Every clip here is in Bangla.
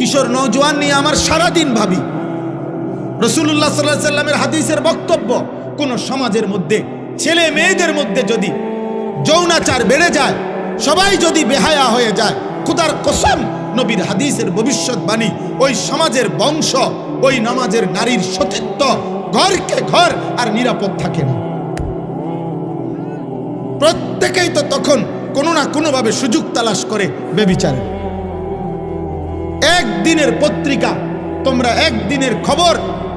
কিশোর নওজোয়ান নিয়ে আমার সারাদিন ভাবি। রাসূলুল্লাহ সাল্লাল্লাহু আলাইহি সাল্লামের হাদিসের বক্তব্য, কোন সমাজের মধ্যে ছেলে মেয়েদের মধ্যে যদি যৌনাচার বেড়ে যায়, সবাই যদি বেহায়া হয়ে যায়, খোদার কসম নবীর হাদিসের ভবিষ্যৎবাণী, ওই সমাজের বংশ, ওই নামাজের নারীর সতীত্ব ঘরকে ঘর আর নিরাপদ থাকে না। প্রত্যেকেই তো তখন কোনো না কোনোভাবে সুযোগ তালাশ করে বেবিচারের। একদিনের পত্রিকা, তোমরা একদিনের খবর,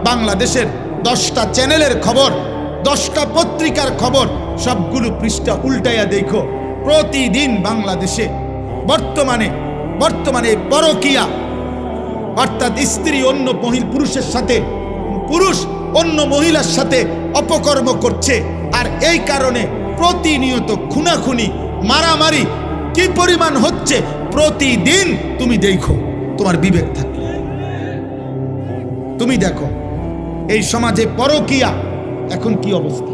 বাংলাদেশের 10টা চ্যানেলের খবর, 10টা পত্রিকার খবর, সবগুলো পৃষ্ঠা উল্টাইয়া দেখো, প্রতিদিন বাংলাদেশে বর্তমানে পরকীয়া, অর্থাৎ স্ত্রী অন্য পুরুষের সাথে, পুরুষ অন্য মহিলার সাথে অপকর্ম করছে। আর এই কারণে প্রতিনিয়ত খুনাখুনি, মারামারি কি পরিমাণ হচ্ছে প্রতিদিন তুমি দেখো, তোমার বিবেক থাকে। তুমি দেখো এই সমাজে পরকীয়া এখন কি অবস্থা।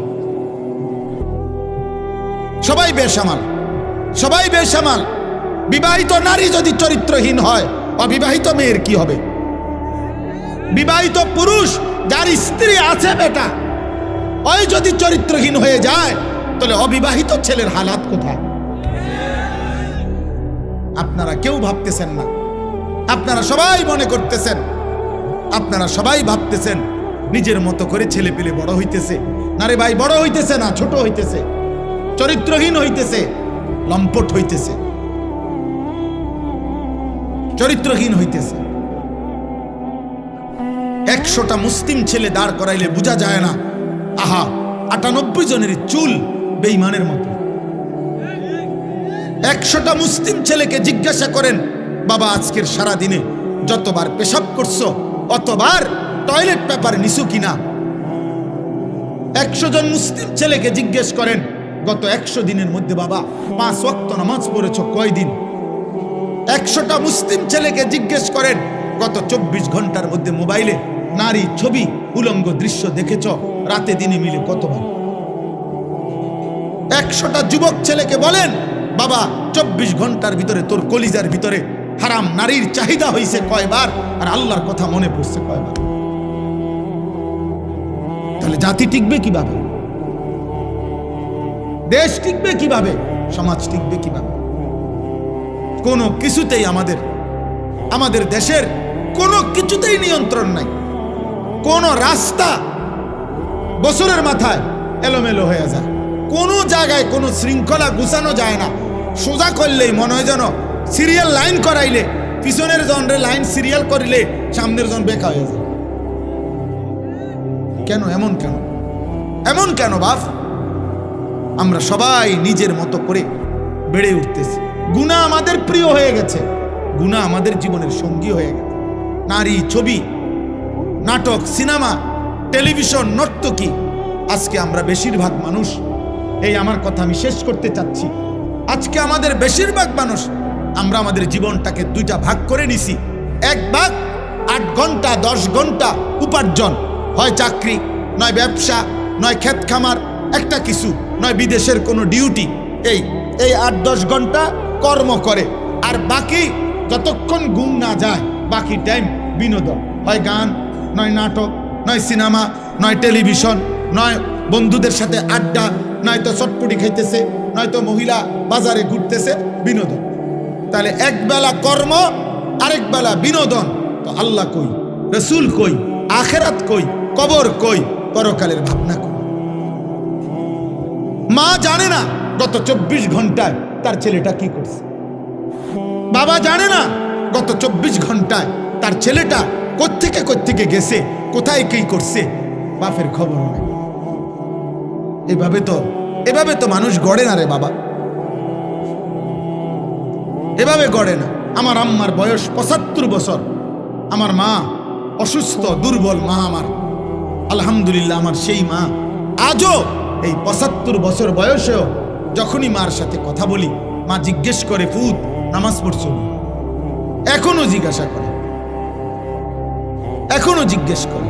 সবাই বেসামাল। বিবাহিত নারী যদি চরিত্রহীন হয়, অবিবাহিত মেয়ের কি হবে? বিবাহিত পুরুষ যার স্ত্রী আছে বেটা, ওই যদি চরিত্রহীন হয়ে যায়, তাহলে অবিবাহিত ছেলের হালাত কোথায়? আপনারা কেউ ভাবতেছেন না। আপনারা সবাই মনে করতেছেন, আপনারা সবাই ভাবতেছেন নিজের মতো করে ছেলে পেলে বড় হইতেছে। না রে ভাই, বড় হইতেছে না, ছোট হইতেছে, চরিত্রহীন হইতেছে, লম্পট হইতেছে, চরিত্রহীন হইতেছে। 100টা মুসলিম ছেলে দাঁড় করাইলে বোঝা যায় না, আহা 98 জনের চুল বেঈমানের মতো। 100টা মুসলিম ছেলেকে জিজ্ঞাসা করেন, বাবা আজকের সারা দিনে যতবার পেশাব করছো, অতবার টয়লেট পেপার নিছো কিনা? 100 জন মুসলিম ছেলেকে জিজ্ঞেস করেন, গত 100 দিনের মধ্যে বাবা 5 ওয়াক্ত নামাজ পড়েছো কয়দিন? 100টা মুসলিম ছেলেকে জিজ্ঞেস করেন, গত 24 ঘন্টার মধ্যে মোবাইলে নারী ছবি, উলঙ্গ দৃশ্য দেখেছ রাতে দিনে মিলে কতবার? 100টা যুবক ছেলেকে বলেন, বাবা 24 ঘন্টার ভিতরে তোর কলিজার ভিতরে হারাম নারীর চাহিদা হইছে কয়বার, আর আল্লাহর কথা মনে পড়ছে কয়বার? তাহলে জাতি টিকবে কিভাবে? দেশ টিকবে কিভাবে? সমাজ টিকবে কিভাবে? কোনো কিছুতেই আমাদের দেশের কোনো কিছুতেই নিয়ন্ত্রণ নাই। কোন রাস্তা বছরের মাথায় এলোমেলো হয়ে যায়, কোনো জায়গায় কোনো শৃঙ্খলা গুছানো যায় না। সোজা করলেই মনে হয় যেন সিরিয়াল লাইন করাইলে, পিছনের জনরে লাইন সিরিয়াল করিলে সামনের জন বেকা হয়ে যায়। কেন এমন কেন বাপ? আমরা সবাই নিজের মতো করে বেড়ে উঠতেছি। গুনাহ আমাদের প্রিয় হয়ে গেছে, গুনাহ আমাদের জীবনের সঙ্গী হয়ে গেছে। নারী, ছবি, নাটক, সিনেমা, টেলিভিশন, নর্তকী। আজকে আমরা বেশিরভাগ মানুষ, এই আমার কথা আমি শেষ করতে চাচ্ছি, আজকে আমাদের বেশিরভাগ মানুষ আমরা আমাদের জীবনটাকে 2টা ভাগ করে নিছি। এক ভাগ 8 ঘন্টা 10 ঘন্টা উপার্জন, হয় চাকরি, নয় ব্যবসা, নয় ক্ষেত খামার, একটা কিছু, নয় বিদেশের কোনো ডিউটি। এই 8-10 ঘন্টা কর্ম করে, আর বাকি যতক্ষণ ঘুম না যায় বাকি টাইম বিনোদন, হয় গান, নয় নাটক, নয় সিনেমা, নয় টেলিভিশন, নয় বন্ধুদের সাথে আড্ডা, নয়তো চটপটি খাইতেছে, নয়তো মহিলা বাজারে ঘুরতেছে, বিনোদন। তাহলে এক বেলা কর্ম, আরেক বেলা বিনোদন। তো আল্লাহ কই, রসুল কই, আখেরাত কই, কবর কই, পরকালের ভাবনা কই? মা জানে না গত 24 ঘন্টায় তার ছেলেটা কি করছে। বাবা জানে না গত 24 ঘন্টায় তার ছেলেটা কোত্থেকে গেছে, কোথায় কি করছে, বাপের খবর নেই। এভাবে তো মানুষ গড়ে না রে বাবা, এভাবে গড়ে না। আমার আম্মার বয়স 75 বছর, আমার মা অসুস্থ, দুর্বল মা আমার। আলহামদুলিল্লাহ আমার সেই মা আজও এই 75 বছর বয়সেও যখনই মার সাথে কথা বলি, মা জিজ্ঞেস করে, ফুত নামাজ পড়ছো? এখনো জিজ্ঞাসা করে, এখনো জিজ্ঞেস করে।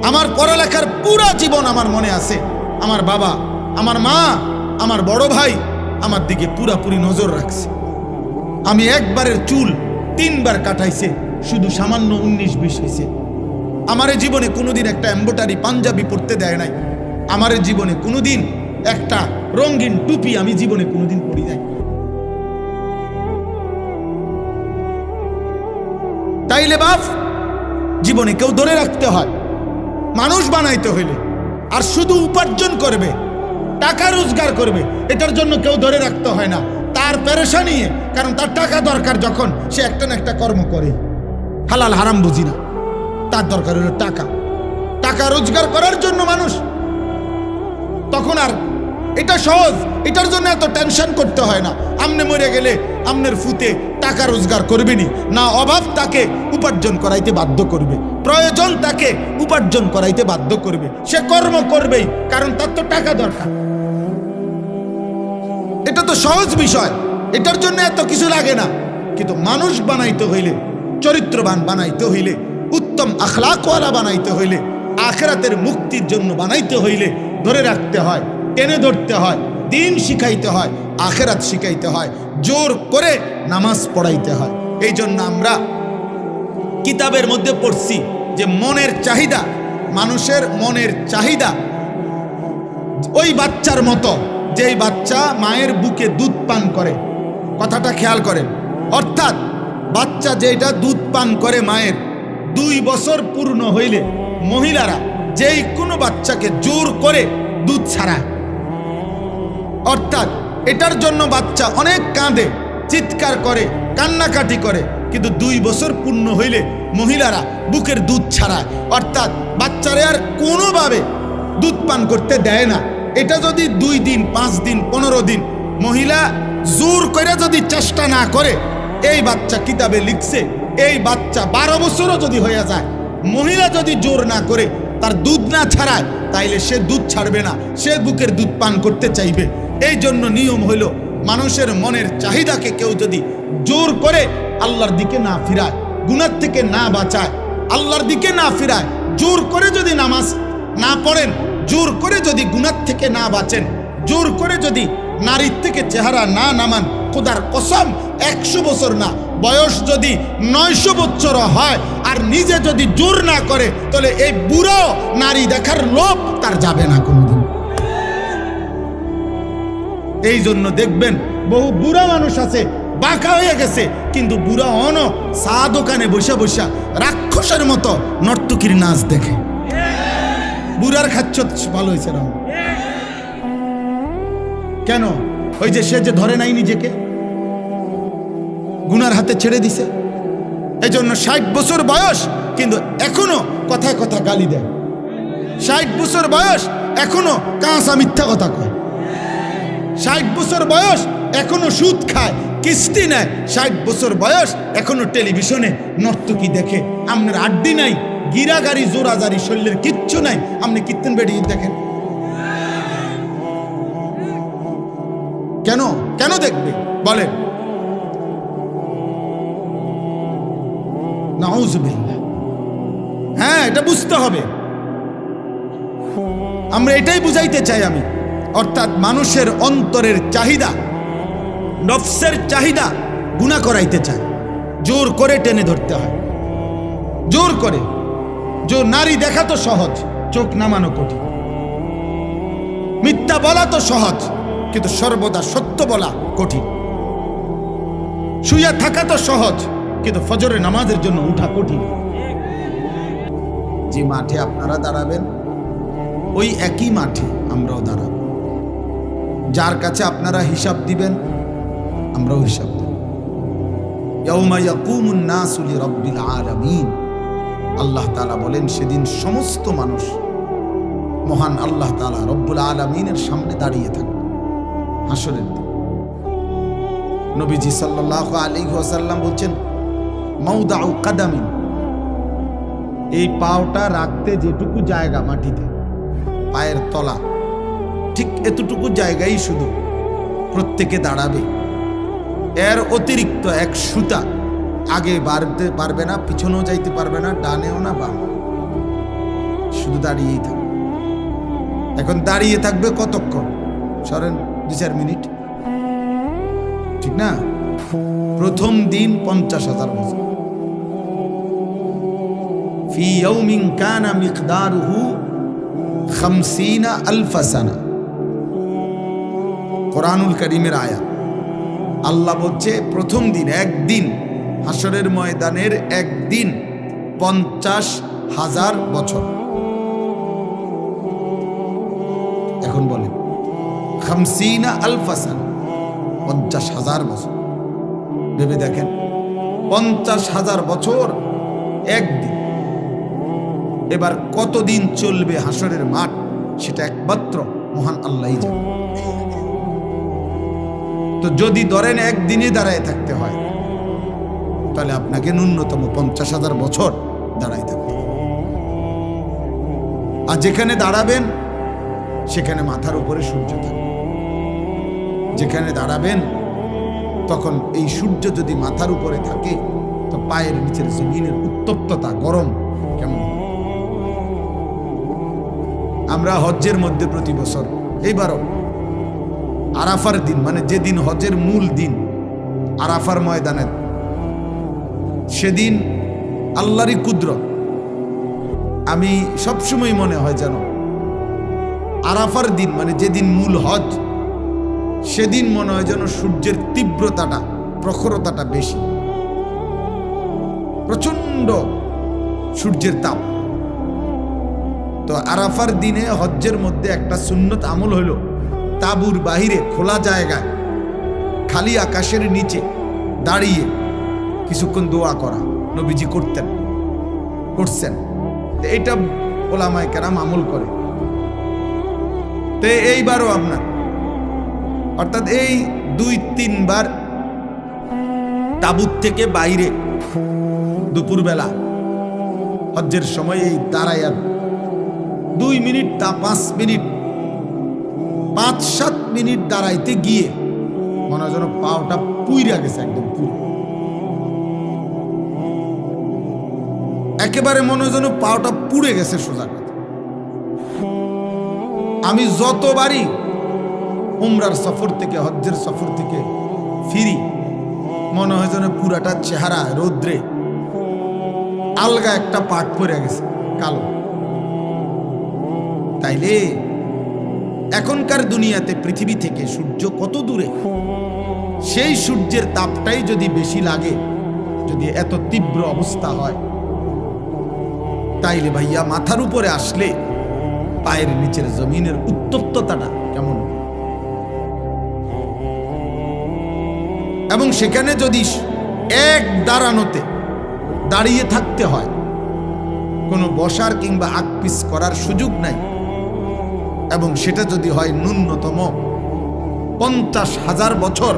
আমার পড়ালেখার পুরা জীবন আমার মনে আছে। আমার বাবা, আমার মা, আমার বড় ভাই আমার দিকে পুরাপুরি নজর রাখছে। আমি একবারের চুল 3 বার কাটাইছে, শুধু সামান্য 19-20 হয়েছে। আমার জীবনে কোনোদিন একটা এমব্রয়ডারি পাঞ্জাবি পরতে দেয় নাই। আমার জীবনে কোনোদিন একটা রঙিন টুপি আমি জীবনে কোনোদিন পরি নাই। তাইলে বাপ, জীবনে কেউ ধরে রাখতে হয়, মানুষ বানাইতে হইলে। আর শুধু উপার্জন করবে, টাকা রোজগার করবে, এটার জন্য কেউ ধরে রাখতে হয় না। তার পেরেশানি, কারণ তার টাকা দরকার, যখন সে একটা না একটা কর্ম করে। হালাল হারাম বুঝি না, তার দরকার হলো টাকা। টাকা রোজগার করার জন্য মানুষ, তখন আর এটা সহজ, এটার জন্য এত টেনশন করতে হয় না। আমনে মরে গেলে আমনের ফুতে টাকা রোজগার করবেনি না, অভাব তাকে উপার্জন করাইতে বাধ্য করবে, প্রয়োজন তাকে উপার্জন করাইতে বাধ্য করবে, সে কর্ম করবেই, কারণ তার তো টাকা দরকার। এটা তো সহজ বিষয়, এটার জন্য এত কিছু লাগে না। কিন্তু মানুষ বানাইতে হইলে, চরিত্রবান বানাইতে হইলে, উত্তম আখলাকওয়ালা বানাইতে হইলে, আখিরাতের মুক্তির জন্য বানাইতে হইলে ধরে রাখতে হয়, টেনে ধরতে হয়, দিন শিখাইতে হয়, আখিরাত শিখাইতে হয়, জোর করে নামাজ পড়াইতে হয়। এই জন্য আমরা কিতাবের মধ্যে পড়ছি যে মনের চাহিদা, মানুষের মনের চাহিদা ওই বাচ্চার মতো, যেই বাচ্চা মায়ের বুকে দুধ পান করে। কথাটা খেয়াল করেন, অর্থাৎ বাচ্চা যেটা দুধ পান করে মায়ের, 2 বছর পূর্ণ হইলে মহিলারা যেই কোনো বাচ্চাকে জোর করে দুধ ছাড়ায়। অর্থাৎ এটার জন্য বাচ্চা অনেক কাঁদে, চিৎকার করে, কান্নাকাটি করে, কিন্তু 2 বছর পূর্ণ হইলে মহিলারা বুকের দুধ ছাড়ায়। অর্থাৎ বাচ্চারে আর কোনোভাবে দুধ পান করতে দেয় না। এটা যদি 2 দিন, 5 দিন, 15 দিন মহিলা জোর করে যদি চেষ্টা না করে, এই বাচ্চা কিতাবে লিখছে, এই বাচ্চা 12 বছরও যদি হয়ে যায়, মহিলা যদি জোর না করে, তার দুধ না ছাড়ায়, তাইলে সে দুধ ছাড়বে না, সে বুকের দুধ পান করতে চাইবে। এই জন্য নিয়ম হইল, মানুষের মনের চাহিদাকে কেউ যদি জোর করে আল্লাহর দিকে না ফিরায়, গুনাহ থেকে না বাঁচায়, আল্লাহর দিকে না ফিরায়, জোর করে যদি নামাজ না পড়েন, জোর করে যদি গুনাহ থেকে না বাঁচেন, জোর করে যদি নারীর থেকে চেহারা না নামান, খোদার কসম 100 বছর না, বয়স যদি 900 বছর হয় আর নিজে যদি জোর না করে, তাহলে এই বুড়ো নারী দেখার লোভ তার যাবে না কোনোদিন। এই জন্য দেখবেন বহু বুড়া মানুষ আছে, বাঁকা হয়ে গেছে, কিন্তু বুড়া অন চা দোকানে বসে বসে রাক্ষসের মতো নর্তকীর নাচ দেখে। বুড়ার খাচ্ছ ভালো হয়েছে না? কেন? ওই যে সে যে ধরে নাই নিজেকে, গুনার হাতে ছেড়ে দিছে। এই জন্য 60 বছর বয়স, কিন্তু এখনো কথায় কথা গালি দেয়। 60 বছর বয়স, এখনো কাঁচা মিথ্যা কথা কয়। 60 বছর বয়স, এখনো সুদ খায়, কিস্তি নেয়। 60 বছর বয়স, এখনো টেলিভিশনে নর্তকী দেখে। আপনার আড্ডি নাই, গিরাগাড়ি জোরাজারি শরীরের কিচ্ছু নাই, আপনি কীর্তন বেড়িয়ে দেখেন। কেন কেন দেখবে বলেন? নাউজুবিল্লাহ। হ্যাঁ, এটা বুঝতে হবে। আমরা এটাই বুঝাইতে চাই আমি, অর্থাৎ মানুষের অন্তরের চাহিদা, নফসের চাহিদা গুনাহ করাইতে চায়, জোর করে টেনে ধরতে হয়, জোর করে। নারী দেখা তো সহজ, চোখ নামানো কঠিন। মিথ্যা বলা তো সহজ, কিন্তু সর্বদা সত্য বলা কঠিন। শুয়ে থাকা তো সহজ, কিন্তু ফজরের নামাজের জন্য উঠা কঠিন। যে মাঠে আপনারা দাঁড়াবেন, ওই একই মাঠে আমরাও দাঁড়াবো। যার কাছে আপনারা হিসাব দিবেন, আমরাও হিসাব দেব। ইয়াউমা ইয়াকুমুন নাসু লিরাব্বিল আলামিন। আল্লাহ তাআলা বলেন, সেদিন সমস্ত মানুষ মহান আল্লাহ তাআলা রব্বুল আলামিনের সামনে দাঁড়িয়ে থাকবে হাসরের দিন। নবীজি সাল্লাল্লাহু আলাইহি ওয়াসাল্লাম বলছেন, মাউদাউ কাদামিন, এই পাওটা রাখতে যেটুকু জায়গা মাটিতে, পায়ের তলা, ঠিক এতটুকু জায়গায় শুধু প্রত্যেকে দাঁড়াবে। এর অতিরিক্ত এক সুতা আগে বাড়তে পারবে না, পিছনেও যাইতে পারবে না, ডানেও না বামে, শুধু দাঁড়িয়েই থাকবে। এখন দাঁড়িয়ে থাকবে কতক্ষণ? সরেন 2-4 মিনিট, ঠিক না? প্রথম দিন 50,000 বছর। ফি ইয়াউমিন কানা মিকদারুহু 50,000 সানা। কোরআনুল কারীমের আয়াত। আল্লাহ বলছে প্রথম দিন, একদিন, হাসরের ময়দানের একদিন 50,000 বছর। এখন বলেন 50,000 সানা, 50,000 বছর। ভেবে দেখেন 50,000 বছর একদিন। এবার কতদিন চলবে হাসরের মাঠ, সেটা একমাত্র মহান আল্লাহই জানে। তো যদি ধরেন একদিনে দাঁড়ায় থাকতে হয়, তাহলে আপনাকে ন্যূনতম 50,000 বছর দাঁড়ায় থাকতে হবে। আর যেখানে দাঁড়াবেন সেখানে মাথার উপরে সূর্য থাকবে। যেখানে দাঁড়াবেন তখন এই সূর্য যদি মাথার উপরে থাকে, তো পায়ের নিচের জমিনের উত্তপ্ততা, গরম কেমন? আমরা হজ্জের মধ্যে প্রতি বছর, এইবারও আরাফার দিন, মানে যেদিন হজের মূল দিন, আরাফার ময়দানে, সেদিন আল্লাহরই কুদরত। আমি সবসময় মনে হয় যেন আরাফার দিন, মানে যেদিন মূল হজ, সেদিন মনে হয় যেন সূর্যের তীব্রতাটা, প্রখরতাটা বেশি, প্রচন্ড সূর্যের তাপ। তো আরাফার দিনে হজ্জের মধ্যে একটা সুন্নত আমল হইল, তাঁবুর বাহিরে খোলা জায়গায় খালি আকাশের নিচে দাঁড়িয়ে কিছুক্ষণ দোয়া করা। নবীজি করছেন। এটা ওলামায়ে কেরাম আমল করে। তো এইবারও আপনার, অর্থাৎ এই 2-3 বার তাঁবুর থেকে বাইরে দুপুরবেলা হজ্জের সময় এই দাঁড়াইয়া 2 মিনিট, 5 মিনিট, 5-7 মিনিট দাঁড়াইতে গিয়ে মনে হয় যেন পাওটা পুইরা গেছে, একদম পুরো একেবারে মনে হয় যেন পাওটা পুড়ে গেছে। সোজা কথা, আমি যতবারই উমরার সফর থেকে, হজ্জের সফর থেকে ফিরি, মনে হয় যেন পুরাটা চেহারা রৌদ্রে আলগা একটা পাট পড়ে গেছে, কালো। তাইলে এখনকার দুনিয়াতে পৃথিবী থেকে সূর্য কত দূরে, সেই সূর্যের তাপটাই যদি বেশি লাগে, যদি এত তীব্র অবস্থা হয়, তাইলে ভাইয়া মাথার উপরে আসলে পায়ের নিচের জমিনের উত্তপ্ততাটা কেমন? এবং সেখানে যদি এক দাঁড়ানোতে দাঁড়িয়ে থাকতে হয়, কোনো বসার কিংবা আকপিস করার সুযোগ নাই, এবং সেটা যদি হয় ন্যূনতম 50,000 বছর,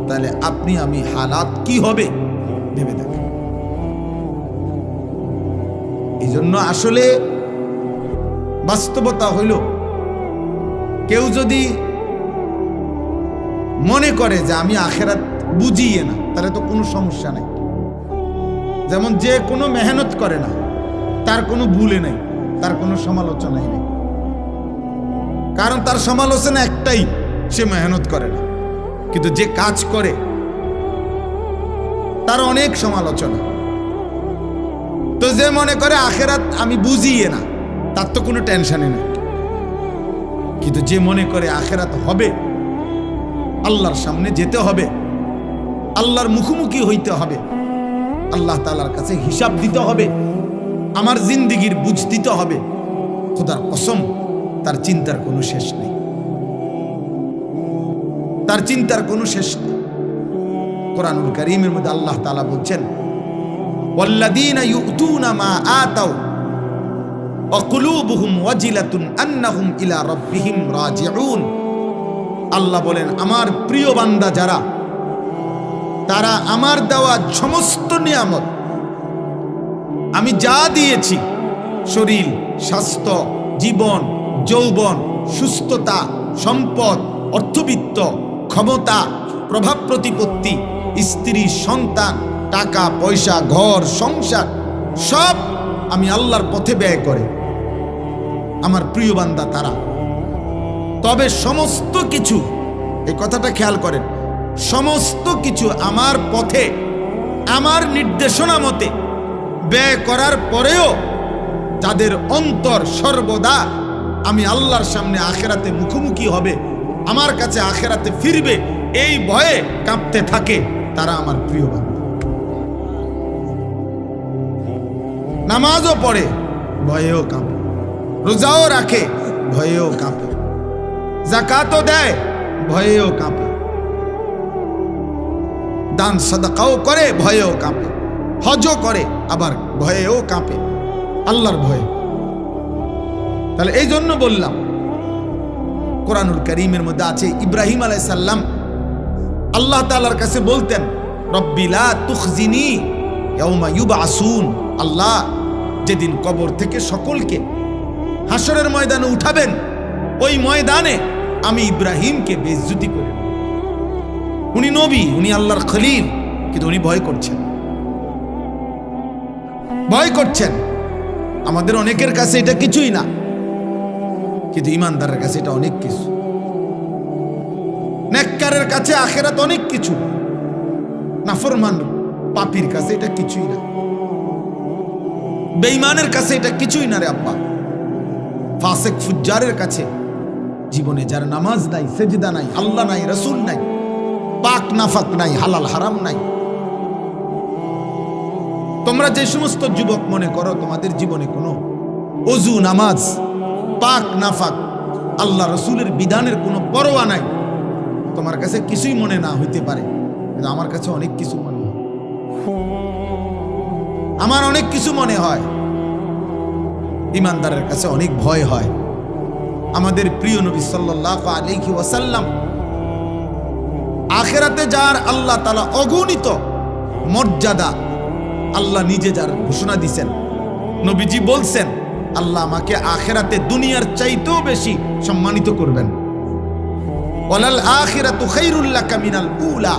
তাহলে আপনি আমি হালাত কি হবে ভেবে দেখেন। এই জন্য আসলে বাস্তবতা হইল, কেউ যদি মনে করে যে আমি আখেরাত বুঝিয়ে না, তাহলে তো কোনো সমস্যা নাই। যেমন যে কোনো মেহনত করে না, তার কোনো ভুলে নাই, তার কোনো সমালোচনাই নেই। কারণ তার সমালোচনা একটাই, সে মেহনত করে না। কিন্তু যে কাজ করে তার অনেক সমালোচনা। তো যে মনে করে আখেরাত আমি বুঝিয়ে না, তার তো কোনো টেনশনই নেই। কিন্তু যে মনে করে আখেরাত হবে, আল্লাহর সামনে যেতে হবে, আল্লাহর মুখোমুখি হইতে হবে, আল্লাহ তাআলার কাছে হিসাব দিতে হবে, আমার জিন্দেগির বুঝ দিতে হবে, খোদার কসম তার চিন্তার কোনো শেষ নেই, তার চিন্তার কোনো শেষ নেই। কোরআনুল কারীমের মধ্যে আল্লাহ তাআলা বলছেন, ওয়াল্লাযীনা ইউতুনা মা আতাউ ওয়া কুলুবুহুম ওয়াজিলাতুন আন্নাহুম ইলা রাব্বিহিম রাজিউন। আল্লাহ বলেন, আমার প্রিয় বান্দা যারা, তারা আমার দেওয়া সমস্ত নিয়ামত, আমি যা দিয়েছি, শরীর, স্বাস্থ্য, জীবন, যৌবন, সুস্থতা, সম্পদ, অর্থবিত্ত, ক্ষমতা, প্রভাব প্রতিপত্তি, স্ত্রী, সন্তান, টাকা পয়সা, ঘর সংসার, সব আমি আল্লাহর পথে ব্যয় করে আমার প্রিয় বান্দা তারা। তবে সমস্ত কিছু, এই কথাটা খেয়াল করেন, সমস্ত কিছু আমার পথে আমার নির্দেশনা মতে ব্যয় করার পরেও যাদের অন্তর সর্বদা আমি আল্লাহর সামনে আখেরাতে মুখোমুখি হবে, আমার কাছে আখেরাতে ফিরবে, এই ভয়ে কাঁপতে থাকে, তারা আমার প্রিয় বান্দা। নামাজও পড়ে, ভয়েও কাঁপে, রোজাও রাখে, ভয়েও কাঁপে, যাকাতও দেয়, ভয়েও কাঁপে, দান সাদাকাও করে, ভয়েও কাঁপে, হজও করে, আবার ভয়েও কাঁপে, আল্লাহর ভয়ে। তাহলে এই জন্য বললাম, কোরআনুল কারীমের মধ্যে আছে ইব্রাহিম আলাইহিস সালাম আল্লাহ তাআলার কাছে বলতেন, রব্বি লা তুখজিনি ইয়াউমা ইউবআসুন, আল্লাহ যেদিন কবর থেকে সকলকে হাসরের ময়দানে উঠাবেন, ওই ময়দানে আমি ইব্রাহিমকে বেইজ্জতি করে। উনি নবী, উনি আল্লাহর খলিল, কিন্তু উনি ভয় করছেন, ভয় করছেন। আমাদের অনেকের কাছে এটা কিছুই না, কিন্তু ইমানদারের কাছে এটা অনেক কিছু। নেককারের কাছে আখিরাত অনেক কিছু, নাফরমান পাপীর কাছে এটা কিছুই না, বেঈমানের কাছে এটা কিছুই না রে আব্বা। ফাসিক ফুজ্জারের কাছে জীবনে যার নামাজ নাই, সেজদা নাই, আল্লাহ নাই, রাসূল নাই, পাক নাফাক নাই, হালাল হারাম নাই। তোমরা যে সমস্ত যুবক মনে করো তোমাদের জীবনে কোনো ওযু, নামাজ, পাক নাফাক, আল্লাহ রাসূলের বিধানের কোনো পরোয়া নাই, তোমার কাছে কিছুই মনে না হইতে পারে, কিন্তু আমার কাছে অনেক কিছু মনে হয়। আমার অনেক কিছু মনে হয়। ইমানদারের কাছে অনেক ভয় হয়। আমাদের প্রিয় নবী সাল্লাল্লাহু আলাইহি ওয়াসাল্লাম আখিরাতে যার আল্লাহ তাআলা অগণিত মর্যাদা আল্লাহ নিজে যার ঘোষণা দিয়েছেন, নবীজি বলছেন, আল্লাহ আমাকে আখিরাতে দুনিয়ার চাইতেও বেশি সম্মানিত করবেন। ওয়ালাল আখিরাতু খায়রুল লাকা মিনাল উলা,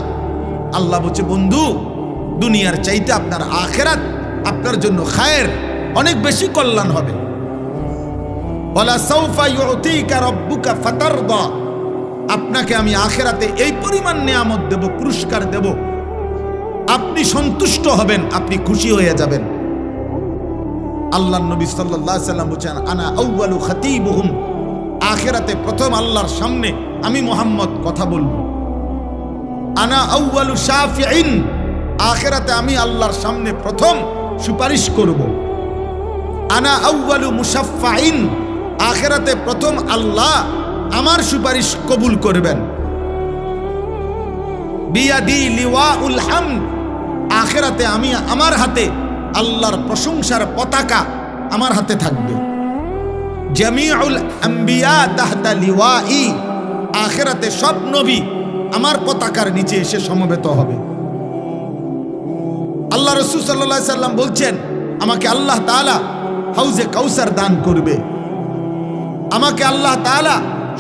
আল্লাহ বলছে, বন্ধু দুনিয়ার চাইতে আপনার আখিরাত আপনার জন্য খায়ের, অনেক বেশি কল্যাণ হবে। ওয়ালা সাউফা ইউতিকা রাব্বুকা ফাতারদা, আপনাকে আমি আখিরাতে এই পরিমাণ নিয়ামত দেব, পুরস্কার দেব, আপনি সন্তুষ্ট হবেন, আপনি খুশি হয়ে যাবেন। আল্লাহর নবী সাল্লাল্লাহু আলাইহি সাল্লাম বলেন, আনা আউয়ালু খাতীবুহুম, আখিরাতে প্রথম আল্লাহর সামনে আমি মুহাম্মদ কথা বলবো। আনা আউয়ালু শাফিঈন, আখিরাতে আমি আল্লাহর সামনে প্রথম সুপারিশ করব। আনা আউয়ালু মুশাফফাইন, আখিরাতে প্রথম আল্লাহ আমার সুপারিশ কবুল করবেন। বিয়াদি লিওয়াউল হামদ, আখিরাতে আমি আমার হাতে আল্লাহর প্রশংসার পতাকা আমার হাতে থাকবে। জামিউল আম্বিয়া তাহতা লিওয়াই, আখিরাতে সব নবী আমার পতাকার নিচে এসে সমবেত হবে। আল্লাহ রাসূল সাল্লাল্লাহু আলাইহি সাল্লাম বলছেন, আমাকে আল্লাহ তাআলা হাউজে কাউসার দান করবে, আমাকে আল্লাহ তাআলা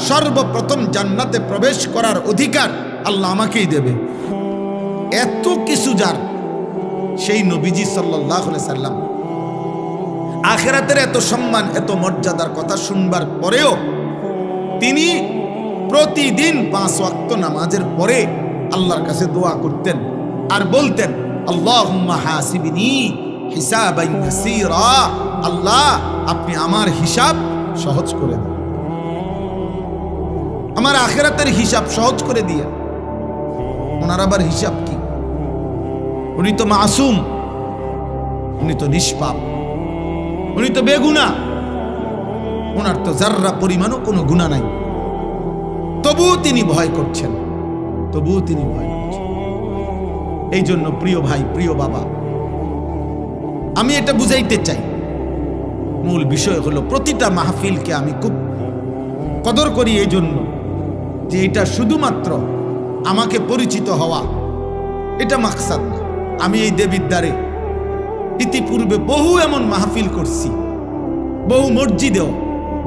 সর্বপ্রথম জান্নাতে প্রবেশ করার অধিকার আল্লাহ আমাকেই দেবে। এত কিছু যার, সেই নবীজি সাল্লাল্লাহু আলাইহি সাল্লাম আখিরাতের এত সম্মান, এত মর্যাদার কথা শুনবার পরেও তিনি প্রতিদিন 5 ওয়াক্ত নামাজের পরে আল্লাহর কাছে দোয়া করতেন আর বলতেন, আল্লাহুম্মা হাসিবনি হিসাবান ইয়াসীরা, আল্লাহ আপনি আমার হিসাব সহজ করে দেন, আমার আখিরাতের হিসাব সহজ করে দিয়ে। ওনার আবার হিসাব কি? উনি তো মাসুম, উনি তো নিষ্পাপ, উনি তো বেগুনা, ওনার তো যাররা পরিমাণও কোনো গুনাহ নাই, তবুও তিনি ভয় করছেন, তবুও তিনি ভয় করছেন। এই জন্য প্রিয় ভাই, প্রিয় বাবা, আমি এটা বুঝাইতে চাই, মূল বিষয় হলো প্রতিটা মাহফিলকে আমি খুব কদর করি এই জন্য যে এটা শুধুমাত্র আমাকে পরিচিত হওয়া, এটা মাকসাদ না। আমি এই দেবিদ্বারে ইতিপূর্বে বহু এমন মাহফিল করছি, বহু মসজিদেও,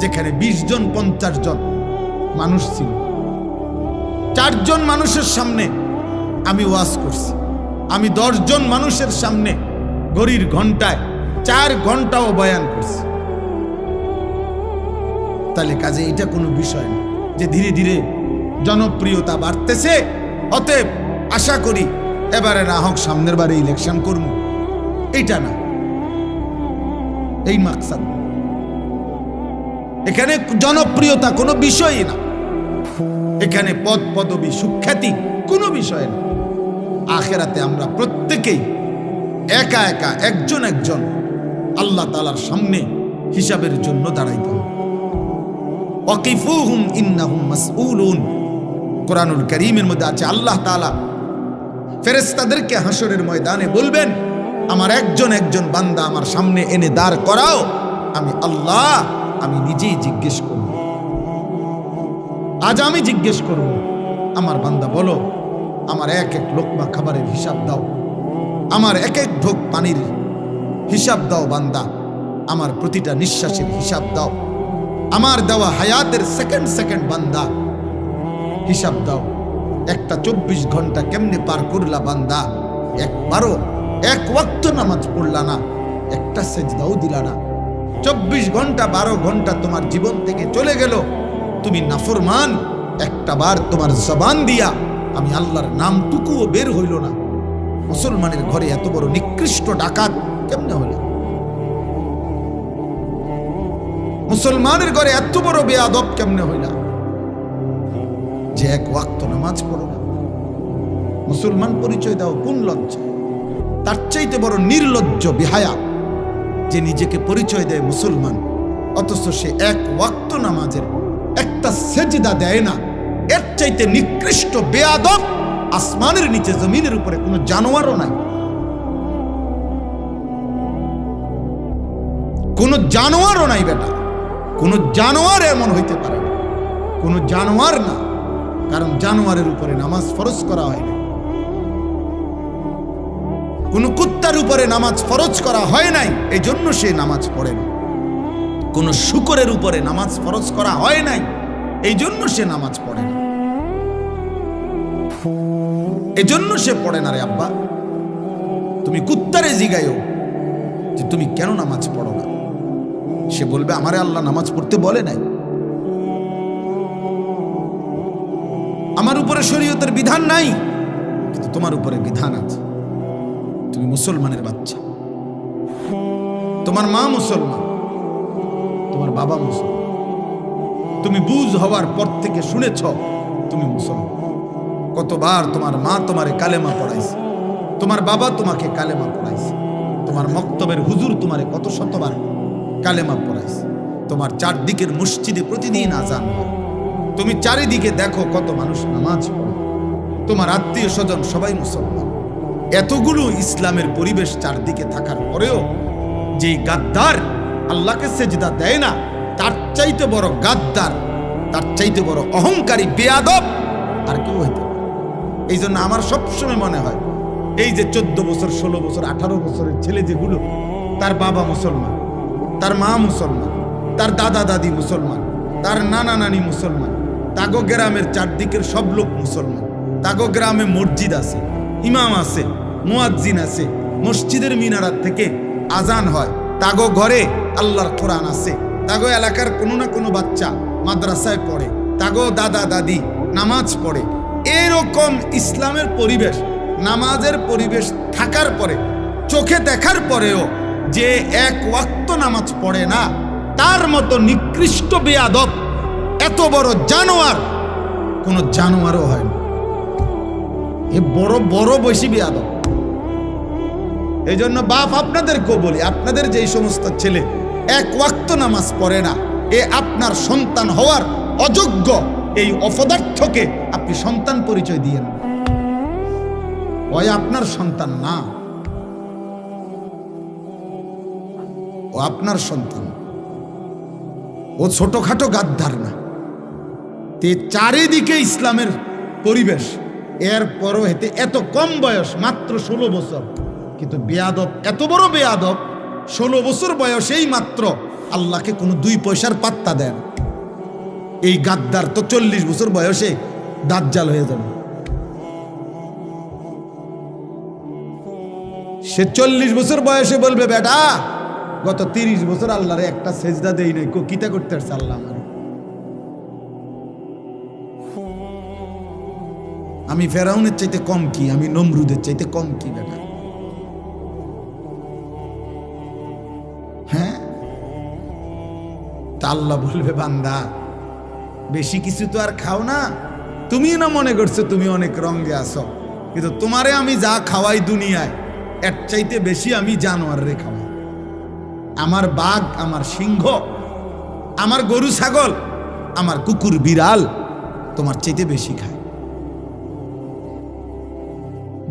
যেখানে 20 জন 50 জন মানুষ ছিল, 4 জন মানুষের সামনে আমি ওয়াজ করছি, আমি 10 জন মানুষের সামনে ঘড়ির ঘন্টায় 4 ঘন্টাও বয়ান করছি। তাহলে কাজে এটা কোনো বিষয় না যে ধীরে ধীরে জনপ্রিয়তা বাড়তেছে, অতএব আশা করি এবারে না হোক সামনের বারে ইলেকশন করবো, এইটা না, এই মাকসাদ। এখানে জনপ্রিয়তা কোনো বিষয়ই না, এখানে পদ পদবী সুখ্যাতি কোনো বিষয় না। আখেরাতে আমরা প্রত্যেকেই একা একা একজন একজন আল্লাহ তাআলার সামনে হিসাবের জন্য দাঁড়াইতে হবে। ওয়াকিফুহুম ইন্নাহুম মাসউলুন, কোরআনুল কারীমের মধ্যে আছে আল্লাহ তাআলা ফেরেশতাদেরকে হাসরের ময়দানে বলবেন, আমার একজন একজন বান্দা আমার সামনে এনে দাঁড় করাও, আমি আল্লাহ আমি নিজেই জিজ্ঞেস করব। আজ আমি জিজ্ঞেস করব, আমার বান্দা বলো, আমার এক এক লোকমা খাবারের হিসাব দাও, আমার এক এক ঢোক পানির হিসাব দাও বান্দা, আমার প্রতিটা নিঃশ্বাসের হিসাব দাও, আমার দেওয়া হায়াতের সেকেন্ড সেকেন্ড বান্দা হিসাব দাও। একটা 24 ঘন্টা কেমনে পার করলা বান্দা, একবারও এক ওয়াক্ত নামাজ পড়লা না, একটা সেজদাও দিলা না। 24 ঘন্টা 12 ঘন্টা তোমার জীবন থেকে চলে গেল, তুমি নাফরমান, একটা বার তোমার জবান দিয়া আমি আল্লাহর নামটুকুও বের হইল না। মুসলমানের ঘরে এত বড় নিকৃষ্ট ডাকাত কেমনে হইল? মুসলমানের ঘরে এত বড় বেয়াদব কেমনে হইলা যে এক ওয়াক্ত নামাজ পড়ো না? মুসলমান পরিচয় দাও কোন লজ্জা? তার চাইতে বড় নির্লজ্জ বেহায়া যে নিজেকে পরিচয় দেয় মুসলমান, অথচ সে এক ওয়াক্ত নামাজের একটা সেজদা দেয় না। এর চাইতে নিকৃষ্ট বেয়াদব আসমানের নিচে জমিনের উপরে কোনো জানোয়ারও নাই, কোনো জানোয়ারও নাই বেটা, কোনো জানোয়ার এমন হইতে পারে না, কোনো জানোয়ার না, কারণ জানোয়ারের উপরে নামাজ ফরজ করা হয় না, কোনো কুত্তার উপরে নামাজ ফরজ করা হয় নাই, এই জন্য সে নামাজ পড়ে না। কোনো শূকরের উপরে নামাজ ফরজ করা হয় নাই, এই জন্য সে নামাজ পড়ে না, এই জন্য সে পড়ে না। রে আব্বা, তুমি কুত্তারে জিগাইও যে তুমি কেন নামাজ পড়ো না, সে বলবে আমারে আল্লাহ নামাজ পড়তে বলে নাই, আমার উপরে শরীয়তের বিধান নাই, কিন্তু তোমার উপরে বিধান আছে। তুমি মুসলমানের বাচ্চা, তোমার মা মুসলমান, তোমার বাবা মুসলমান, তুমি বুঝ হওয়ার পর থেকে শুনেছ তুমি মুসলমান। কতবার তোমার মা তোমারে কালেমা পড়াইছে, তোমার বাবা তোমাকে কালেমা পড়াইছে, তোমার মক্তবের হুজুর তোমারে কত শতবার কালেমা পড়াইছে, তোমার চারদিকের মসজিদে প্রতিদিন আজান হয়, তুমি চারিদিকে দেখো কত মানুষ নামাজ পড়ে, তোমার আত্মীয় স্বজন সবাই মুসলমান। এতগুলো ইসলামের পরিবেশ চারদিকে থাকার পরেও যেই গাদ্দার আল্লাহকে সেজদা দেয় না, তার চাইতে বড় গাদ্দার, তার চাইতে বড় অহংকারী বেয়াদব আর কেউ হইতে পারে। এই জন্য আমার সবসময় মনে হয় এই যে 14 বছর 16 বছর 18 বছরের ছেলে যেগুলো, তার বাবা মুসলমান, তার মা মুসলমান, তার দাদা দাদি মুসলমান, তার নানা নানি মুসলমান, তাগো গ্রামের চারদিকের সব লোক মুসলমান, তাগো গ্রামে মসজিদ আছে, ইমাম আছে, মুয়াজ্জিন আছে, মসজিদের মিনারাত থেকে আজান হয়, তাগো ঘরে আল্লাহর কোরআন আছে, তাগো এলাকার কোনো না কোনো বাচ্চা মাদ্রাসায় পড়ে, তাগো দাদা দাদি নামাজ পড়ে। এরকম ইসলামের পরিবেশ, নামাজের পরিবেশ থাকার পরে, চোখে দেখার পরেও যে এক ওয়াক্ত নামাজ পড়ে না, তার মতো নিকৃষ্ট বেয়াদব, এত বড় জানোয়ার কোন জানোয়ারও হয় না। এ বড় বড় বেশি বেয়াদব। এই জন্য বাপ আপনাদেরকেও বলি, আপনাদের যেই সমস্ত ছেলে এক ওয়াক্ত নামাজ পড়ে না, এ আপনার সন্তান হওয়ার অযোগ্য। এই অপদার্থকে আপনি সন্তান পরিচয় দিয়েন, ওই আপনার সন্তান না, ও আপনার সন্তান, ও ছোটখাটো গাদ্দার না। তে চারিদিকে ইসলামের পরিবেশ, এরপরও হেতে এত কম বয়স, মাত্র 16 বছর, কিন্তু বেয়াদব, এত বড় বেয়াদব, 16 বছর বয়সেই মাত্র আল্লাহকে কোনো 2 পয়সার পাত্তা দেন। এই গাদ্দার তো 40 বছর বয়সে দাজ্জাল হয়ে যাবে। সে 40 বছর বয়সে বলবে, বেটা গত 30 বছর আল্লাহরে একটা সেজদা দেই নাই, কিতা করতে আসছে আল্লাহ আমার? আমি ফেরাউনের চাইতে কম কি? আমি নমরুদের চাইতে কম কি বেটা? হ্যাঁ, তা আল্লাহ বলবে বান্দা বেশি কিছু তো আর খাও না, তুমি না মনে করছো তুমি অনেক রঙে আসো, কিন্তু তোমারে আমি যা খাওয়াই দুনিয়ায় এর চাইতে বেশি আমি জানোয়ার রে খাওয়াই। আমার বাঘ, আমার সিংহ, আমার গরু ছাগল, আমার কুকুর বিড়াল তোমার চাইতে বেশি খায়।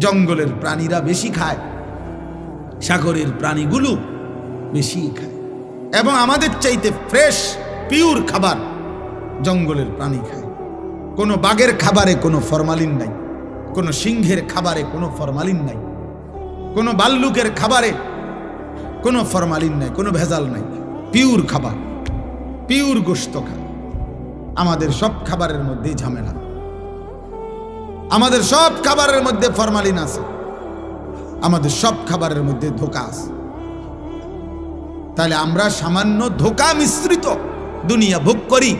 জঙ্গলের প্রাণীরা বেশি খায়, সাগরের প্রাণীগুলো বেশি খায়, এবং আমাদের চাইতে ফ্রেশ পিওর খাবার জঙ্গলের প্রাণী খায়। কোনো বাঘের খাবারে কোনো ফরমালিন নাই, কোনো সিংহের খাবারে কোনো ফরমালিন নাই, কোনো ভাল্লুকের খাবারে কোনো ফরমালিন নাই, কোনো ভেজাল নাই, পিওর খাবার, পিওর গোশত খায়। আমাদের সব খাবারের মধ্যে ঝামেলা, আমাদের সব খাবারের মধ্যে ফরমালিন আছে, আমাদের সব খাবারের মধ্যে ধোঁকা আছে। তাহলে আমরা সামান্য ধোঁকা মিশ্রিত দুনিয়া ভোগ করি,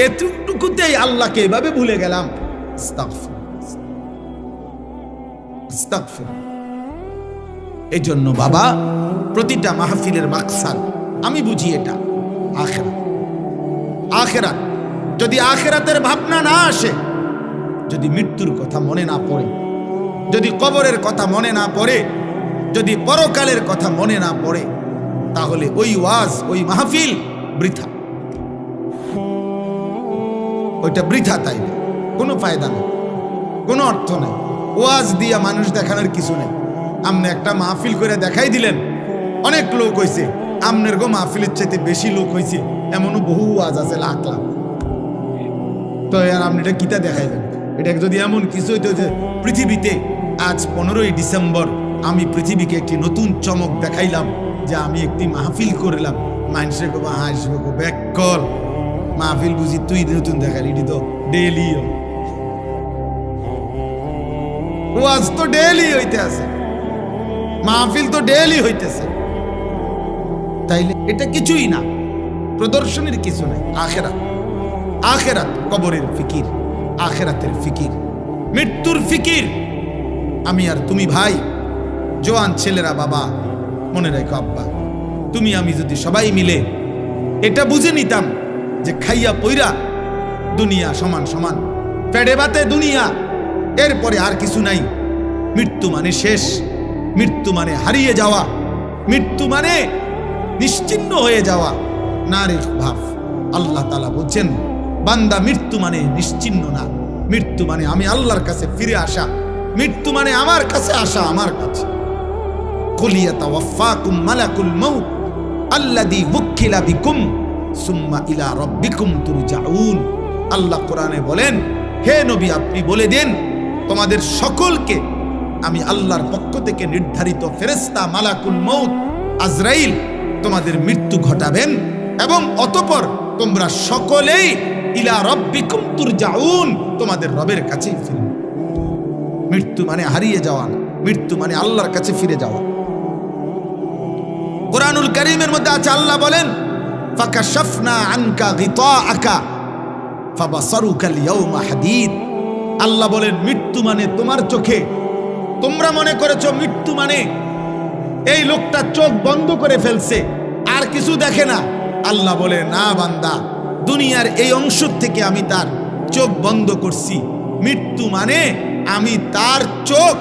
এতটুকুতেই আল্লাহকে এভাবে ভুলে গেলাম। এই জন্য বাবা, প্রতিটা মাহফিলের মাকসাদ আমি বুঝি এটা আখিরাত। আখিরাত যদি আখিরাতের ভাবনা না আসে, যদি মৃত্যুর কথা মনে না পড়ে, যদি কবরের কথা মনে না পড়ে, যদি পরকালের কথা মনে না পড়ে, তাহলে ওই ওয়াজ, ওই মাহফিল বৃথা, ওইটা বৃথা। তাই কোনো ফায়দা নেই, কোনো অর্থ নেই। ওয়াজ দিয়া মানুষ দেখানোর কিছু নেই। আপনি একটা মাহফিল করে দেখাই দিলেন, অনেক লোক হয়েছে, আমনের গো মাহফিলের চাইতে বেশি লোক হয়েছে, এমনও বহু ওয়াজ আছে লাখ লাখ। তো আর আপনি এটা কিতা দেখাইলেন? এটা যদি এমন কিছু হইতো যে পৃথিবীতে আজ 15ই ডিসেম্বর আমি পৃথিবীকে একটি নতুন চমক দেখাইলাম, যে আমি একটি মাহফিল করলাম, মানুষের গো হাসবে, গো ব্যাকল মাহফিল বুঝি তুই নতুন দেখালি, এটি তো ডেইলি ওয়াজ, তো ডেইলি হইতে আছে, মাহফিল তো ডেইলি হইতেছে। তাইলে এটা কিছুই না, প্রদর্শনীর কিছু নাই। আখিরাত, আখিরাত কবরের ফিকির, আখিরাতের ফিকির, মৃত্যুর ফিকির। আমি আর তুমি ভাই, জোয়ান ছেলেরা, বাবা মনে রেখো, আব্বা তুমি আমি যদি সবাই মিলে এটা বুঝে নিতাম যে খাইয়া পইরা দুনিয়া সমান সমান, পেটে ভাতে দুনিয়া, এরপরে আর কিছু নাই। মৃত্যু মানে শেষ, মৃত্যু মানে হারিয়ে যাওয়া, মৃত্যু মানে নিশ্চিহ্ন হয়ে যাওয়া। না রে ভাব, আল্লাহ তাআলা বলছেন বান্দা মৃত্যু মানে নিশ্চিহ্ন না, মৃত্যু মানে আমি আল্লাহর কাছে ফিরে আসা, মৃত্যু মানে আমার কাছে আসা, আমার কাছে। কুল ইয়াতাওয়াফাকুম মালাকুল মাউত আল্লাযী ওয়াক্কিলা বিকুম সুম্মা ইলা রাব্বিকুম তুরজাউন। আল্লাহ কোরআনে বলেন, হে নবী আপনি বলে দেন তোমাদের সকলকে আমি আল্লাহর পক্ষ থেকে নির্ধারিত ফেরেশতা মালাকুল মউত আজরাইল তোমাদের মৃত্যু ঘটাবেন, এবং অতঃপর তোমরা সকলেই ইলা রাব্বিকুম তুরজাউন, তোমাদের রবের কাছেই ফিরবে। মৃত্যু মানে হারিয়ে যাওয়া না, মৃত্যু মানে আল্লাহর কাছে ফিরে যাওয়া। কুরআনুল কারীমের মধ্যে আছে, আল্লাহ বলেন ফাকাশাফনা আনকা গিতাআকা ফাবাসারুকাল ইয়াওমা হাদীদ। আল্লাহ বলেন মৃত্যু মানে তোমার চোখে, তোমরা মনে করেছো মৃত্যু মানে এই লোকটা চোখ বন্ধ করে ফেলছে, আর কিছু দেখে না। আল্লাহ বলে না বান্দা, দুনিয়ার এই অংশ থেকে আমি তার চোখ বন্ধ করছি। মৃত্যু মানে আমি তার চোখ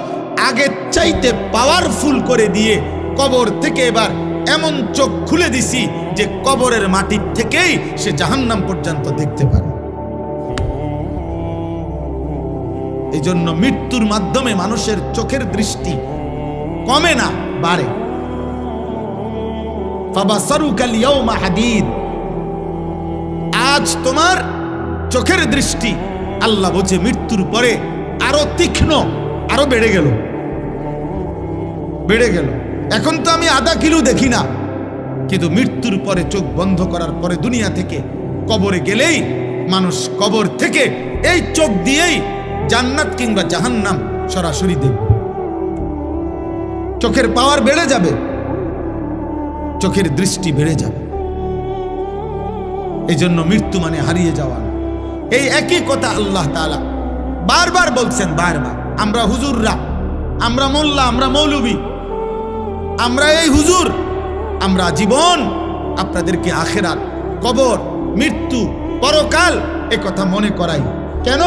আগের চাইতে পাওয়ারফুল করে দিয়ে কবর থেকে এবার এমন চোখ খুলে দিছি যে কবরের মাটির থেকেই সে জাহান্নাম পর্যন্ত দেখতে পারে। এই জন্য মৃত্যুর মাধ্যমে মানুষের চোখের দৃষ্টি কমে না, বাড়ে। ফাবাসারুকাল ইয়াওমা হাদীদ, আজ তোমার চোখের দৃষ্টি আল্লাহ বলছে মৃত্যুর পরে আরো তীক্ষ্ণ, আরো বেড়ে গেল, বেড়ে গেল। এখন তো আমি আধা কিলো দেখি না, কিন্তু মৃত্যুর পরে চোখ বন্ধ করার পরে দুনিয়া থেকে কবরে গেলেই মানুষ কবর থেকে এই চোখ দিয়েই জান্নাত কিংবা জাহান্নাম সরাসরি দেখবে। চোখের পাওয়ার বেড়ে যাবে, চোখের দৃষ্টি বেড়ে যাবে। এই জন্য মৃত্যু মানে হারিয়ে যাওয়া। এই একই কথা আল্লাহ তাআলা বারবার বলছেন, বারবার, আমরা হুজুররা, আমরা মোল্লা, আমরা মৌলবী, আমরা এই হুজুর, আমরা জীবন আপনাদেরকে আখেরাত, কবর, মৃত্যু, পরকাল এ কথা মনে করাই। কেন?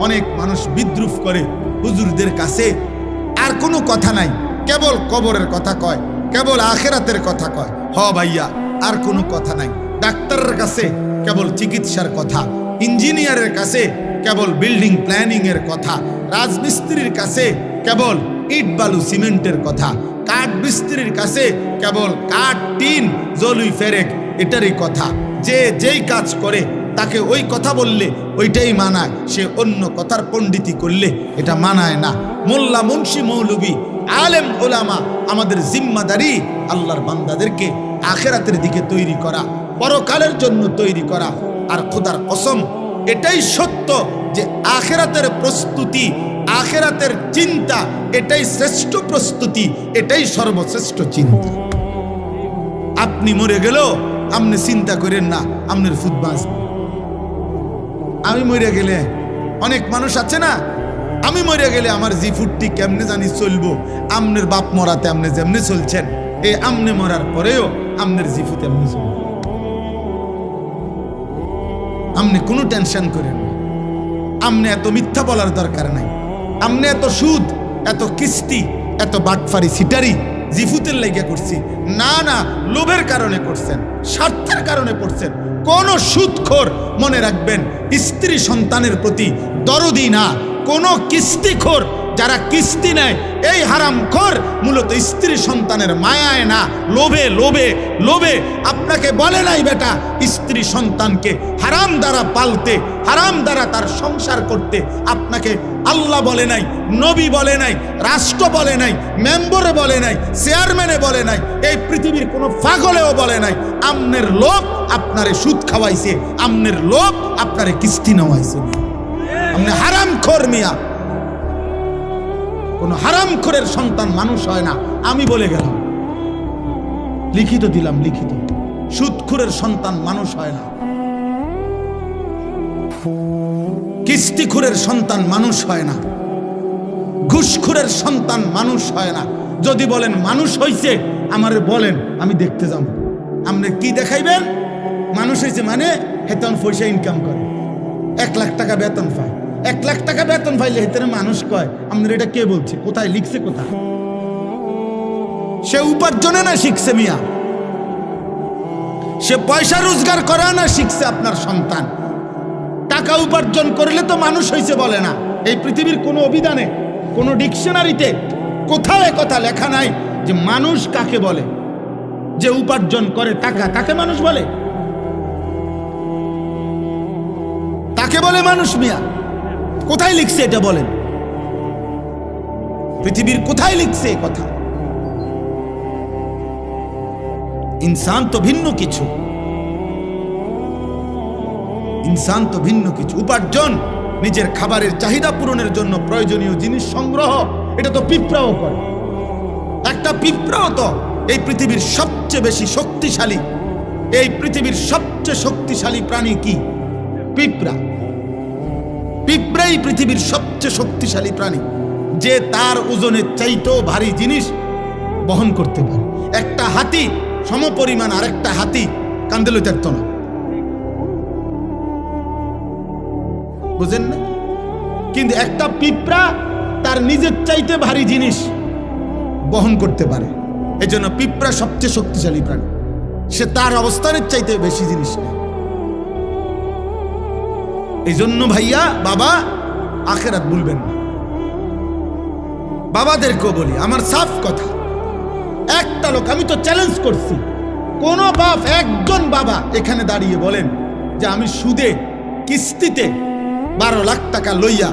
অনেক মানুষ বিদ্রুপ করে হুজুরদের কাছে, আর কোনো কথা নাই, কেবল কবরের কথা কয়, কেবল আখেরাতের কথা কয়। হ ভাইয়া, আর কোনো কথা নাই। ডাক্তারের কাছে কেবল চিকিৎসার কথা, ইঞ্জিনিয়ারের কাছে কেবল বিল্ডিং প্ল্যানিং এর কথা, রাজমিস্ত্রির কাছে কেবল ইট বালু সিমেন্টের কথা, কাঠ মিস্ত্রির কাছে কেবল কাঠ, টিন, জলুই ফেরেক এটারই কথা। যে যেই কাজ করে তাকে ওই কথা বললে ওইটাই মানায়, সে অন্য কথার পণ্ডিতি করলে এটা মানায় না। মোল্লা, মুন্সি, মৌলবী, আলেম, ওলামা, আমাদের জিম্মাদারি আল্লাহর বান্দাদেরকে আখেরাতের দিকে তৈরি করা, পরকালের জন্য তৈরি করা। আর খোদার কসম, এটাই সত্য যে আখেরাতের প্রস্তুতি, আখেরাতের চিন্তা, এটাই শ্রেষ্ঠ প্রস্তুতি, এটাই সর্বশ্রেষ্ঠ চিন্তা। আপনি মরে গেল, আপনি চিন্তা করেন না আপনার ফুট বাঁচবে। আমি মরে গেলে, অনেক মানুষ আছে না, আমি মরে গেলে আমার জি ফুটটি কেমনে জানি চলবো। আমনের বাপ মরাতে আপনি যেমনি চলছেন, এই আমনে মরার পরেও আমনের জি ফুট এমনি চলবে। আপনি কোনো টেনশন করেন না। আপনি এত মিথ্যা বলার দরকার নাই। আপনি এত সুদ, এত কিস্তি, এত বাটফারি, সিটারি জিফুতের লাইগা করছি না, না, লোভের কারণে করছেন, স্বার্থের কারণে করছেন। কোন সুদখোর, মনে রাখবেন, স্ত্রী সন্তানের প্রতি দরদি না। কোন কিস্তিখোর, যারা কিস্তি নেয়, এই হারামখোর মূলত স্ত্রী সন্তানের মায়ায় না, লোভে লোভে লোভে। আপনাকে বলে নাই বেটা স্ত্রী সন্তানকে হারাম দ্বারা পালতে, হারাম দ্বারা তার সংসার করতে। আপনাকে আল্লাহ বলে নাই, নবী বলে নাই, রাষ্ট্র বলে নাই, মেম্বরে বলে নাই, চেয়ারম্যানে বলে নাই, এই পৃথিবীর কোনো পাগলেও বলে নাই। আমনের লোভ আপনারে সুদ খাওয়াইছে, আমনের লোভ আপনারে কিস্তি নেওয়াইছে। আপনি হারামখোর মিয়া। কোন হারামখোরের সন্তান মানুষ হয় না, আমি বলে গেলাম, লিখিত দিলাম, লিখিত। সুদখোরের সন্তান মানুষ হয় না, কিস্তিখোরের সন্তান মানুষ হয় না, ঘুষখোরের সন্তান মানুষ হয় না। যদি বলেন মানুষ হইছে, আমারে বলেন, আমি দেখতে যাব। আপনি কি দেখাইবেন? মানুষ হয়েছে মানে হেতন পয়সা ইনকাম করে, 1 লাখ টাকা বেতন পায়। 1 লাখ টাকা বেতন পাইলে হেতনে মানুষ কয়। আপনার এটা কে বলছে? কোথায় লিখছে? কোথায়? সে উপার্জনে না শিখছে মিয়া, সে পয়সা রোজগার করা না শিখছে। আপনার সন্তান টাকা উপার্জন করলে তো মানুষ হয়েছে বলে না। এই পৃথিবীর কোনো অভিধানে, কোনো ডিকশনারিতে কোথাও কথা লেখা নাই যে মানুষ কাকে বলে। যে উপার্জন করে টাকা, তাকে মানুষ বলে? তাকে বলে মানুষ মিয়া? কোথায় লিখছে এটা বলেন? পৃথিবীর কোথায় লিখছে কথা? ইনসান তো ভিন্ন কিছু, ইনসান তো ভিন্ন কিছু। উপার্জন, নিজের খাবারের চাহিদা পূরণের জন্য প্রয়োজনীয় জিনিস সংগ্রহ, এটা তো পিঁপড়াও করে। একটা পিঁপড়াও তো এই পৃথিবীর সবচেয়ে বেশি শক্তিশালী, এই পৃথিবীর সবচেয়ে শক্তিশালী প্রাণী কি? পিঁপড়া। পিঁপড়াই পৃথিবীর সবচেয়ে শক্তিশালী প্রাণী, যে তার ওজনের চাইতেও ভারী জিনিস বহন করতে পারে। একটা হাতি সমপরিমাণ আরেকটা হাতি কান্দে লইতে পারত না, বুঝেন না? কিন্তু একটা পিঁপড়া তার নিজের চাইতে ভারী জিনিস বহন করতে পারে। এই জন্য পিঁপড়া সবচেয়ে শক্তিশালী প্রাণী। সে তার অবস্থানের চাইতে বেশি জিনিস নেয়। এই জন্য ভাইয়া, বাবা, আখেরাত ভুলবেন না। বাবাদেরকেও বলি, আমার সাফ কথা, একটা লোক, আমি তো চ্যালেঞ্জ করছি, কোন বাপ, একজন বাবা এখানে দাঁড়িয়ে বলেন যে আমি সুদে কিস্তিতে 12 লাখ টাকা লইয়া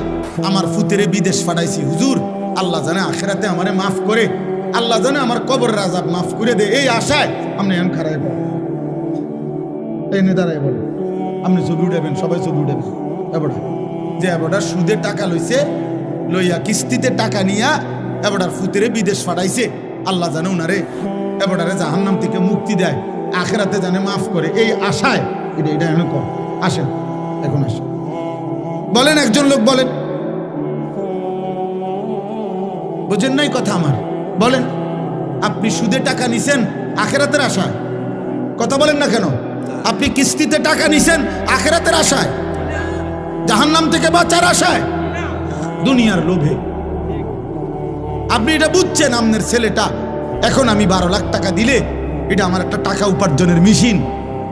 আমার ফুতেরে বিদেশ পাঠাইছি, হুজুর আল্লাহ জানে আখেরাতে আমারে মাফ করে, আল্লাহ জানে আমার কবরের আযাব মাফ করে দে, এই আশায় আপনি এখন খারাপ এনে দাঁড়ায় বলেন, আপনি ছবি উঠাবেন, সবাই ছবি উঠাবেন। এবার যে এবার সুদে টাকা লইছে, লইয়া কিস্তিতে টাকা নিয়া এবার ফুতেরে বিদেশ পাঠাইছে, আল্লাহ জানে উনারে এবারে জাহান্নাম থেকে মুক্তি দেয়, আখেরাতে জানে মাফ করে, এই আশায় এটা এখন কর। আসেন, এখন আসেন, বলেন, একজন লোক বলেন, বুঝেন নাই কথা আমার? বলেন, আপনি সুদে টাকা নিছেন আখেরাতের আশায়? কথা বলেন না কেন? আপনি কিস্তিতে টাকা নিছেন আখেরাতের আশায়? জাহান্নাম থেকে বাঁচার আশায়? দুনিয়ার লোভে। আপনি এটা বুঝছেন আপনার ছেলেটা এখন আমি 12 লাখ টাকা দিলে এটা আমার একটা টাকা উপার্জনের মেশিন,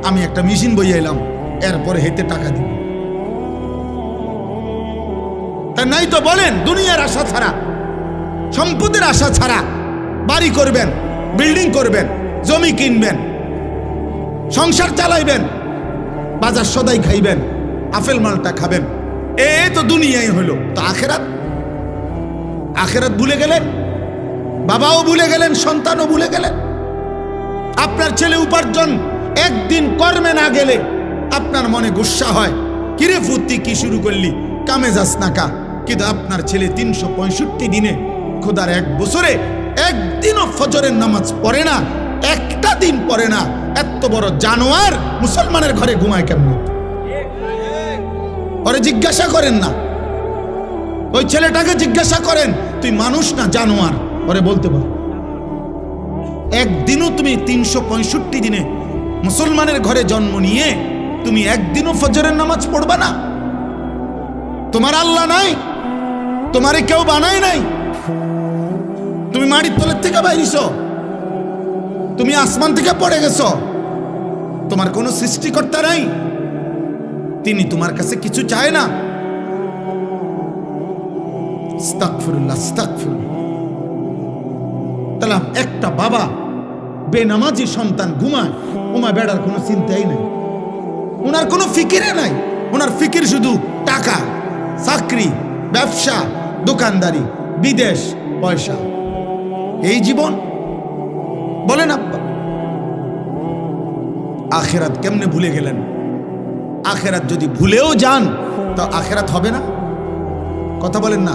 আমি একটা মেশিন বইয়ে এলাম, এরপরে হেতে টাকা দিব। তা নাই তো বলেন, দুনিয়ার আশা ছাড়া, সম্পদের আশা ছাড়া বাড়ি করবেন, বিল্ডিং করবেন, জমি কিনবেন, সংসার চালাইবেন, বাজার সদাই খাইবেন, আপেল মালটা খাবেন, এ তো দুনিয়াই হলো। তো আখেরাত? আখেরাত ভুলে গেলেন, বাবাও ভুলে গেলেন, সন্তানও ভুলে গেলেন। আপনার ছেলে উপার্জন একদিন কর্মে না গেলে আপনার মনে গুসা হয়, কিরে ফুর্তি কি শুরু করলি, কামে যাস না কা। কিন্তু আপনার ছেলে 365 দিনে, খোদার 1 বছরে একদিনও ফজরের নামাজ পড়ে না, একটা দিন পড়ে না, এত বড় জানোয়ার মুসলমানের ঘরে ঘুমায় কেমন? ওরে জিজ্ঞাসা করেন না, ওই ছেলেটাকে জিজ্ঞাসা করেন, তুই মানুষ না জানোয়ার? ওরে বলতে পারো। একদিনও তুমি 365 দিনে মুসলমানের ঘরে জন্ম নিয়ে তুমি একদিনও ফজরের নামাজ পড়বা না? তোমার আল্লাহ নাই, তোমারে কেউ বানায় নাই, তুমি মাটির তলের থেকে বাইরিছ, তুমি আসমান থেকে পড়ে গেছ, তোমার কোনো সৃষ্টিকর্তা নাই, তিনি তোমার কাছে কিছু চায় না। আস্তাগফিরুল্লাহ, আস্তাগফিরুল্লাহ। তাহলে একটা বাবা বেনামাজি সন্তান ঘুমায়, ওমা বেড়ার কোনো চিন্তাই নাই, ওনার কোনো ফিকিরে নাই, ওনার ফিকির শুধু টাকা, চাকরি, ব্যবসা, দোকানদারি, বিদেশ, পয়সা, এই জীবন। বলেন আব্বা, আখেরাত কেমনে ভুলে গেলেন? আখেরাত যদি ভুলেও যান তো আখেরাত হবে না। কথা বলেন না?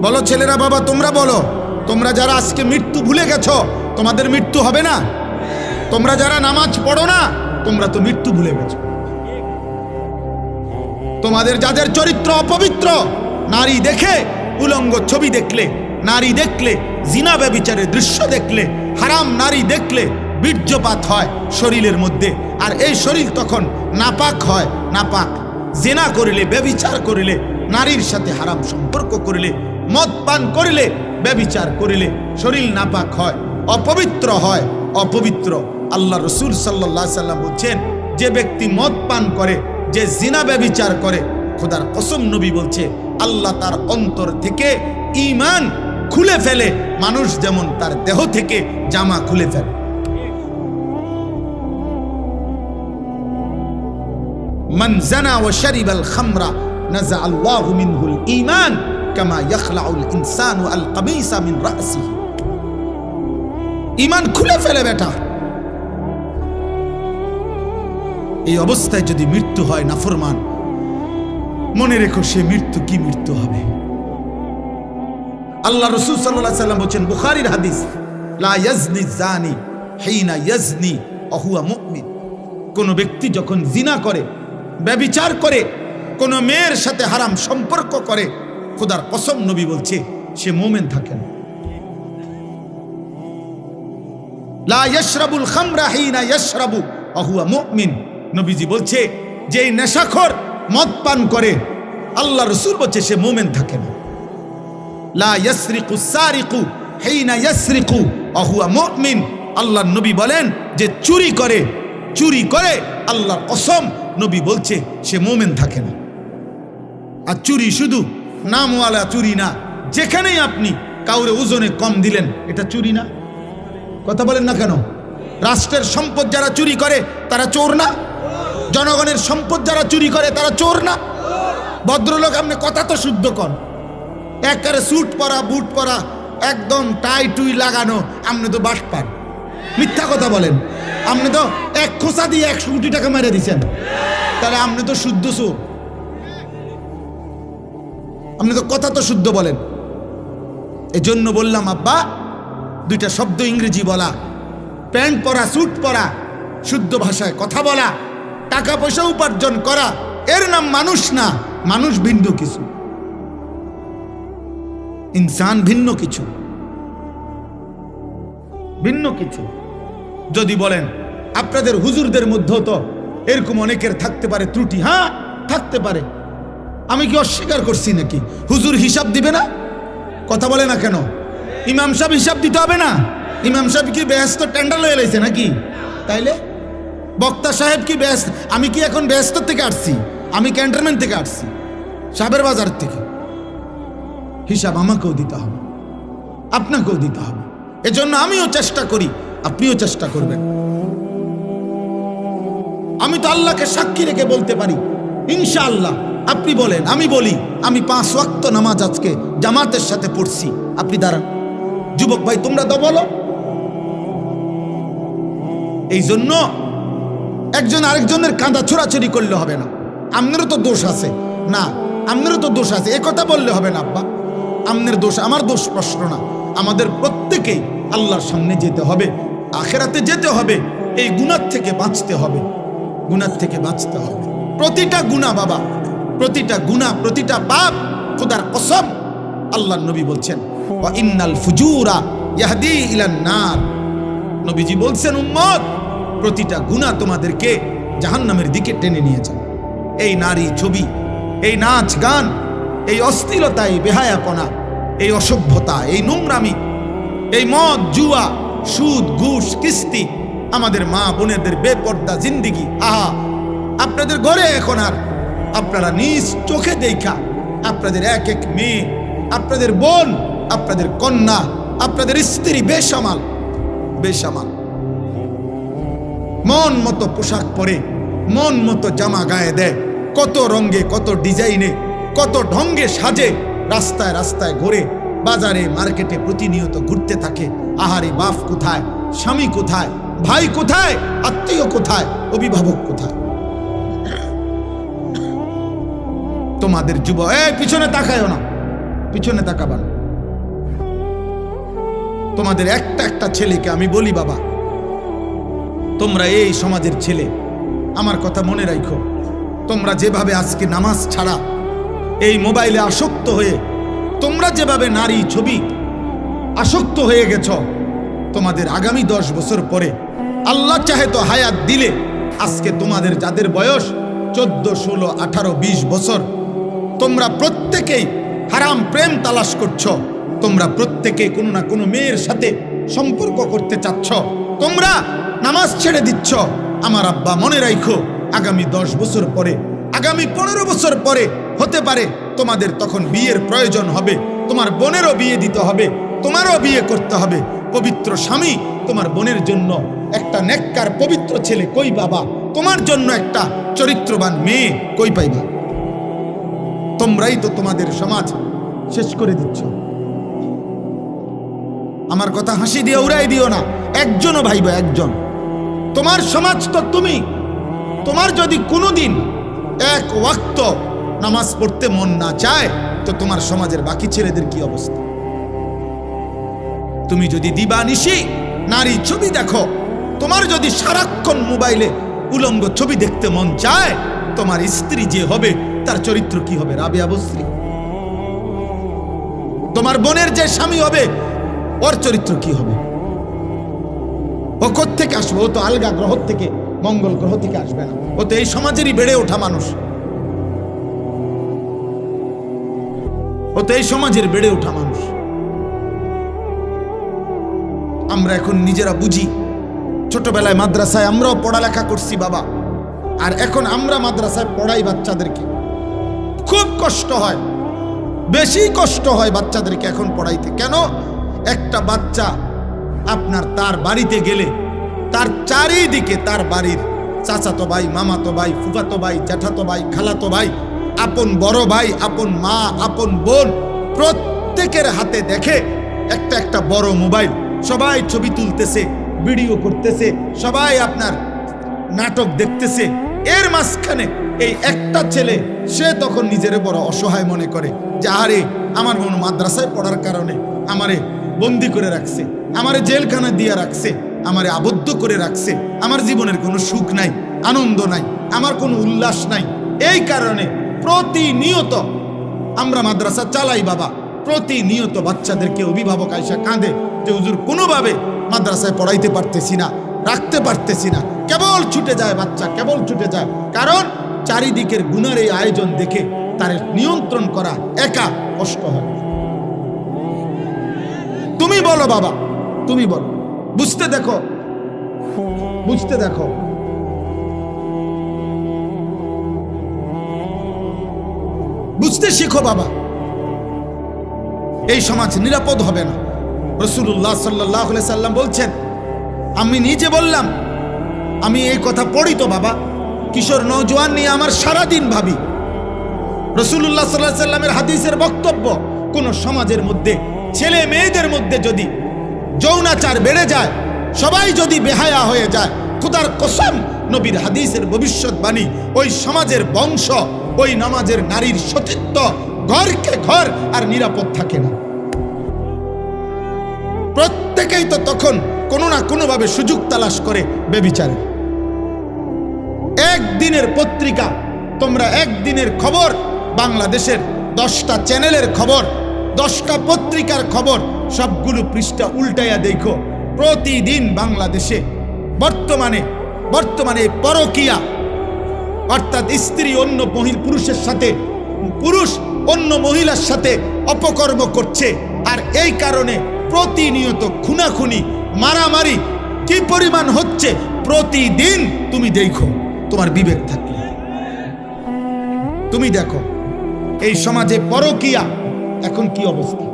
বলো ছেলেরা, বাবা তোমরা বলো, তোমরা যারা আজকে মৃত্যু ভুলে গেছো, তোমাদের মৃত্যু হবে না? তোমরা যারা নামাজ পড়ো না, তোমরা তো মৃত্যু ভুলে গেছো। তোমাদের যাদের চরিত্র অপবিত্র, নারী দেখে, উলঙ্গ ছবি দেখলে, নারী দেখলে, জিনা ব্যভিচারের দৃশ্য দেখলে, হারাম নারী দেখলে বীর্যপাত হয় শরীরের মধ্যে, আর এই শরীর তখন নাপাক হয়। নাপাক জিনা করিলে, ব্যভিচার করিলে, নারীর সাথে হারাম সম্পর্ক করিলে, মদ পান করিলে, ব্যভিচার করিলে শরীর নাপাক হয়, অপবিত্র হয়, অপবিত্র। আল্লাহ রসুল সাল্লাল্লাহু আলাইহি সাল্লাম বলছেন, যে ব্যক্তি মদ পান করে, যে জিনা ব্যভিচার করে, খোদার কসম নবী বলছে আল্লাহ তার অন্তর থেকে ঈমান খুলে ফেলে, মানুষ যেমন তার দেহ থেকে জামা খুলে ফেলে। মান জানা ওয়া শারিবাল খামরা নাযা আল্লাহু মিনহুল ঈমান কামা ইয়াখলাউল ইনসানু আল কামিসা মিন রাসিহি। ঈমান খুলে ফেলে বেটা। এই অবস্থায় যদি মৃত্যু হয় নাফরমান, মনে রেখো সে মৃত্যু কি মৃত্যু হবে। আল্লাহ রাসূল সাল্লাল্লাহু আলাইহি সাল্লাম বলেন, বুখারীর হাদিস, লা ইয়াজনি জানি হিনা ইয়াজনি ওয়া হুয়া মুমিন। কোন ব্যক্তি যখন জিনা করে, ব্যভিচার করে, কোন মেয়ের সাথে হারাম সম্পর্ক করে, খোদার কসম নবী বলছে সে মুমিন থাকে না। লা ইয়াশরাবুল খামরা হিনা ইয়াশরাবু ওয়া হুয়া মুমিন। নবীজি বলছে যে নেশাখোর মদ পান করে, আল্লাহ রাসূল বলছে সে মুমিন থাকে না। লা ইয়াসরিকু সারিকু হিনা ইয়াসরিকু ওয়া হুয়া মুমিন। আল্লাহ নবী বলেন যে চুরি করে, চুরি করে, আল্লাহর কসম নবী বলছে সে মুমিন থাকে না। আর চুরি শুধু নামওয়ালা চুরি না, যেখানেই আপনি কাউরে ওজনে কম দিলেন, এটা চুরি না? কথা বলেন না কেন? রাষ্ট্রের সম্পদ যারা চুরি করে তারা চোর না? জনগণের সম্পদ যারা চুরি করে তারা চোর না? ভদ্রলোক, আপনি কথা তো শুদ্ধ কন। একেবারে স্যুট পরা, বুট পরা, একদম টাই টুই লাগানো, আপনি তো বাটপার। মিথ্যা কথা বলেন। আপনি তো এক খোঁচা দিয়ে 100 কোটি টাকা মেরে দিচ্ছেন, তাহলে আপনি তো শুদ্ধ চোর। আপনি তো কথা তো শুদ্ধ বলেন। এজন্য বললাম আব্বা, দুইটা শব্দ ইংরেজি বলা, প্যান্ট পরা, স্যুট পরা, শুদ্ধ ভাষায় কথা বলা, টাকা পয়সা উপার্জন করা, এর নাম মানুষ না, মানুষ ভিন্ন কিছু। ইনসান ভিন্ন কিছু, ভিন্ন কিছু। যদি বলেন আপনাদের হুজুরদের মধ্যেও তো এরকম অনেকের থাকতে পারে ত্রুটি, হ্যাঁ থাকতে পারে, আমি কি অস্বীকার করছি নাকি? হুজুর হিসাব দিবে না? কথা বলে না কেন? ইমাম সাহেব হিসাব দিতে হবে না? ইমাম সাহেব কি ব্যস্ত টেন্ডার লয়ে লাইছে নাকি? তাইলে বক্তা সাহেব কি ব্যস্ত? আমি কি এখন ব্যস্ত থেকে আসছি? আমি ক্যান্টনমেন্ট থেকে আসছি, সাবের বাজার থেকে। হিসাব আমাকেও দিতে হবে, আপনাকেও দিতে হবে। এজন্য আমিও চেষ্টা করি, আপনিও চেষ্টা করবেন। আমি তো আল্লাহকে সাক্ষী রেখে বলতে পারি ইনশাআল্লাহ। আপনি বলেন, আমি বলি, আমি 5 ওয়াক্ত নামাজ আজকে জামাতের সাথে পড়ছি। আপনি দাঁড়ান, যুবক ভাই তোমরা তো বলো। এই জন্য একজন আরেকজনের কাঁধা ছোড়াছড়ি করলে হবে না। আপনারও তো দোষ আছে, না আপনারও তো দোষ আছে, এ কথা বললে হবে না। আব্বা আপনার দোষ আমার দোষ প্রশ্ন না। আমাদের প্রত্যেকেই আল্লাহর সামনে যেতে হবে, আখেরাতে যেতে হবে। এই গুনাহ থেকে বাঁচতে হবে, গুনাহ থেকে বাঁচতে হবে। প্রতিটা গুনাহ বাবা, প্রতিটা গুনাহ, প্রতিটা পাপ, খোদার কসম আল্লাহর নবী বলছেন ওয়া ইন্নাল ফুজুরা ইয়াহদি ইলান নার। নবীজি বলছেন উম্মত, প্রতিটা গুনাহ তোমাদেরকে জাহান্নামের দিকে টেনে নিয়ে যাবে। এই নারী ছবি, এই নাচ গান, এই অশ্লীলতা, এই বেহায়াপনা, এই অসভ্যতা, এই নোংরামি, এই মদ জুয়া, সুদ ঘুষ কিস্তি, আমাদের মা বোনেদের বেপর্দা জিন্দিগি। আহা, আপনাদের ঘরে এখন আর আপনারা নিজ চোখে দেখা আপনাদের এক এক মেয়ে, আপনাদের বোন, আপনাদের কন্যা, আপনাদের স্ত্রী বেসামাল, বেসামাল, মন মতো পোশাক পরে, মন মতো জামা গায়ে দেয়, কত রঙে, কত ডিজাইনে, কত ঢঙ্গে সাজে, রাস্তায় রাস্তায় ঘুরে, বাজারে মার্কেটে প্রতিনিয়ত ঘুরতে থাকে। আহারে, বাপ কোথায়, স্বামী কোথায়, ভাই কোথায়, আত্মীয় কোথায়, অভিভাবক কোথায়? তোমাদের যুবক, পিছনে তাকায়ও না, পিছনে তাকাবা না। তোমাদের একটা একটা ছেলেকে আমি বলি, বাবা তোমরা এই সমাজের ছেলে, আমার কথা মনে রাখো। তোমরা যেভাবে আজকে নামাজ ছাড়া এই মোবাইলে আসক্ত হয়ে, তোমরা যেভাবে নারী ছবি আসক্ত হয়ে গেছ, তোমাদের আগামী 10 বছর পরে আল্লাহ চাহে তো হায়াত দিলে, আজকে তোমাদের যাদের বয়স 14, 16, 18, 20 বছর, তোমরা প্রত্যেকেই হারাম প্রেম তালাশ করছো, তোমরা প্রত্যেকেই কোনো না কোনো মেয়ের সাথে সম্পর্ক করতে চাচ্ছ, তোমরা নামাজ ছেড়ে দিচ্ছ। আমার আব্বা মনে রাখো, আগামী 10 বছর পরে, আগামী 15 বছর পরে হতে পারে তোমাদের তখন বিয়ের প্রয়োজন হবে, তোমার বোনেরও বিয়ে দিতে হবে, তোমারও বিয়ে করতে হবে। পবিত্র স্বামী তোমার বোনের জন্য একটা নেককার পবিত্র ছেলে কই বাবা, তোমার জন্য একটা চরিত্রবান মেয়ে কই পাইবা? তোমরাই তো তোমাদের সমাজ শেষ করে দিচ্ছ। আমার কথা হাসি দিয়ে উড়াই দিও না, একজনও ভাইবা, একজন। তোমার সমাজ তো তুমি। তোমার যদি কোনোদিন 1 ওয়াক্ত নামাজ পড়তে মন না চায়, তো তোমার সমাজের বাকি ছেলেদের কি অবস্থা? তুমি যদি দিবানিশি নারী ছবি দেখো, তোমার যদি সারাক্ষণ মোবাইলে উলঙ্গ ছবি দেখতে মন চায়, তোমার স্ত্রী যে হবে তার চরিত্র কি হবে? রাবিয়া বস্ত্রী। তোমার বোনের যে স্বামী হবে, ওর চরিত্র কি হবে? ও কোত্থেকে আসবে? ও তো আলগা গ্রহ থেকে, মঙ্গল গ্রহ থেকে আসবে না। ও তো এই সমাজেরই বেড়ে ওঠা মানুষ, ও তো এই সমাজের বেড়ে ওঠা মানুষ। আমরা এখন নিজেরা বুঝি, ছোটবেলায় মাদ্রাসায় আমরাও পড়ালেখা করছি বাবা, আর এখন আমরা মাদ্রাসায় পড়াই বাচ্চাদেরকে। খুব কষ্ট হয়, বেশি কষ্ট হয় বাচ্চাদেরকে এখন পড়াইতে। কেন? একটা বাচ্চা আপনার তার বাড়িতে গেলে তার চারিদিকে তার বাড়ির চাচাতো ভাই, মামাতো ভাই, ফুফাতো ভাই, জ্যাঠাতো ভাই, খালাতো ভাই, আপন বড় ভাই, আপন মা, আপন বোন, প্রত্যেকের হাতে দেখে একটা একটা বড় মোবাইল। সবাই ছবি তুলতেছে, ভিডিও করতেছে, সবাই আপনার নাটক দেখতেছে। এর মাঝখানে এই একটা ছেলে, সে তখন নিজের বড় অসহায় মনে করে যে আরে আমার বোন মাদ্রাসায় পড়ার কারণে আমারে বন্দি করে রাখছে, আমারে জেলখানা দিয়ে রাখছে, আমারে আবদ্ধ করে রাখছে, আমার জীবনের কোনো সুখ নাই, আনন্দ নাই, আমার কোনো উল্লাস নাই। এই কারণে প্রতিনিয়ত আমরা মাদ্রাসা চালাই বাবা, প্রতিনিয়ত বাচ্চাদেরকে অভিভাবক আইসা কাঁদে যে হুজুর কোনোভাবে মাদ্রাসায় পড়াইতে পারতেছি না, রাখতে পারতেছি না, কেবল ছুটে যায় বাচ্চা, কেবল ছুটে যায়। কারণ চারিদিকের গুনার এই আয়োজন দেখে তার নিয়ন্ত্রণ করা একা কষ্ট হয়। তুমি বলো বাবা, তুমি বলো, বুঝতে দেখো, বুঝতে দেখো। বুঝতে শিখো বাবা, এই সমাজ নিরাপদ হবে না। রাসূলুল্লাহ সাল্লাল্লাহু আলাইহি সাল্লাম বলছেন, আমি নিজে বললাম, আমি এই কথা পড়ি তো বাবা, কিশোর নওজোয়ান নিয়ে আমার সারাদিন ভাবি। রাসূলুল্লাহ সাল্লাল্লাহু আলাইহি সাল্লামের হাদিসের বক্তব্য, কোন সমাজের মধ্যে ছেলে মেয়েদের মধ্যে যদি যৌনাচার বেড়ে যায়, সবাই যদি বেহায়া হয়ে যায়, খোদার কসম, নবীর হাদিসের ভবিষ্যৎবাণী, ওই সমাজের বংশ, ওই নামাজের নারীর সতীত্ব ঘরকে ঘর আর নিরাপদ থাকে না। প্রত্যেকেই তো তখন কোনো না কোনোভাবে সুযোগ তালাশ করে বেবিচারে। একদিনের পত্রিকা, তোমরা একদিনের খবর, বাংলাদেশের 10টা চ্যানেলের খবর, 10টা পত্রিকার খবর, সবগুলো পৃষ্ঠা উল্টাইয়া দেখো, প্রতিদিন বাংলাদেশে বর্তমানে পরকীয়া, অর্থাৎ স্ত্রী অন্য পুরুষের সাথে, পুরুষ অন্য মহিলার সাথে অপকর্ম করছে। আর এই কারণে প্রতিনিয়ত খুনাখুনি, মারামারি কি পরিমাণ হচ্ছে প্রতিদিন তুমি দেখো, তোমার বিবেক থাকলে তুমি দেখো এই সমাজে পরকীয়া এখন কি অবস্থা।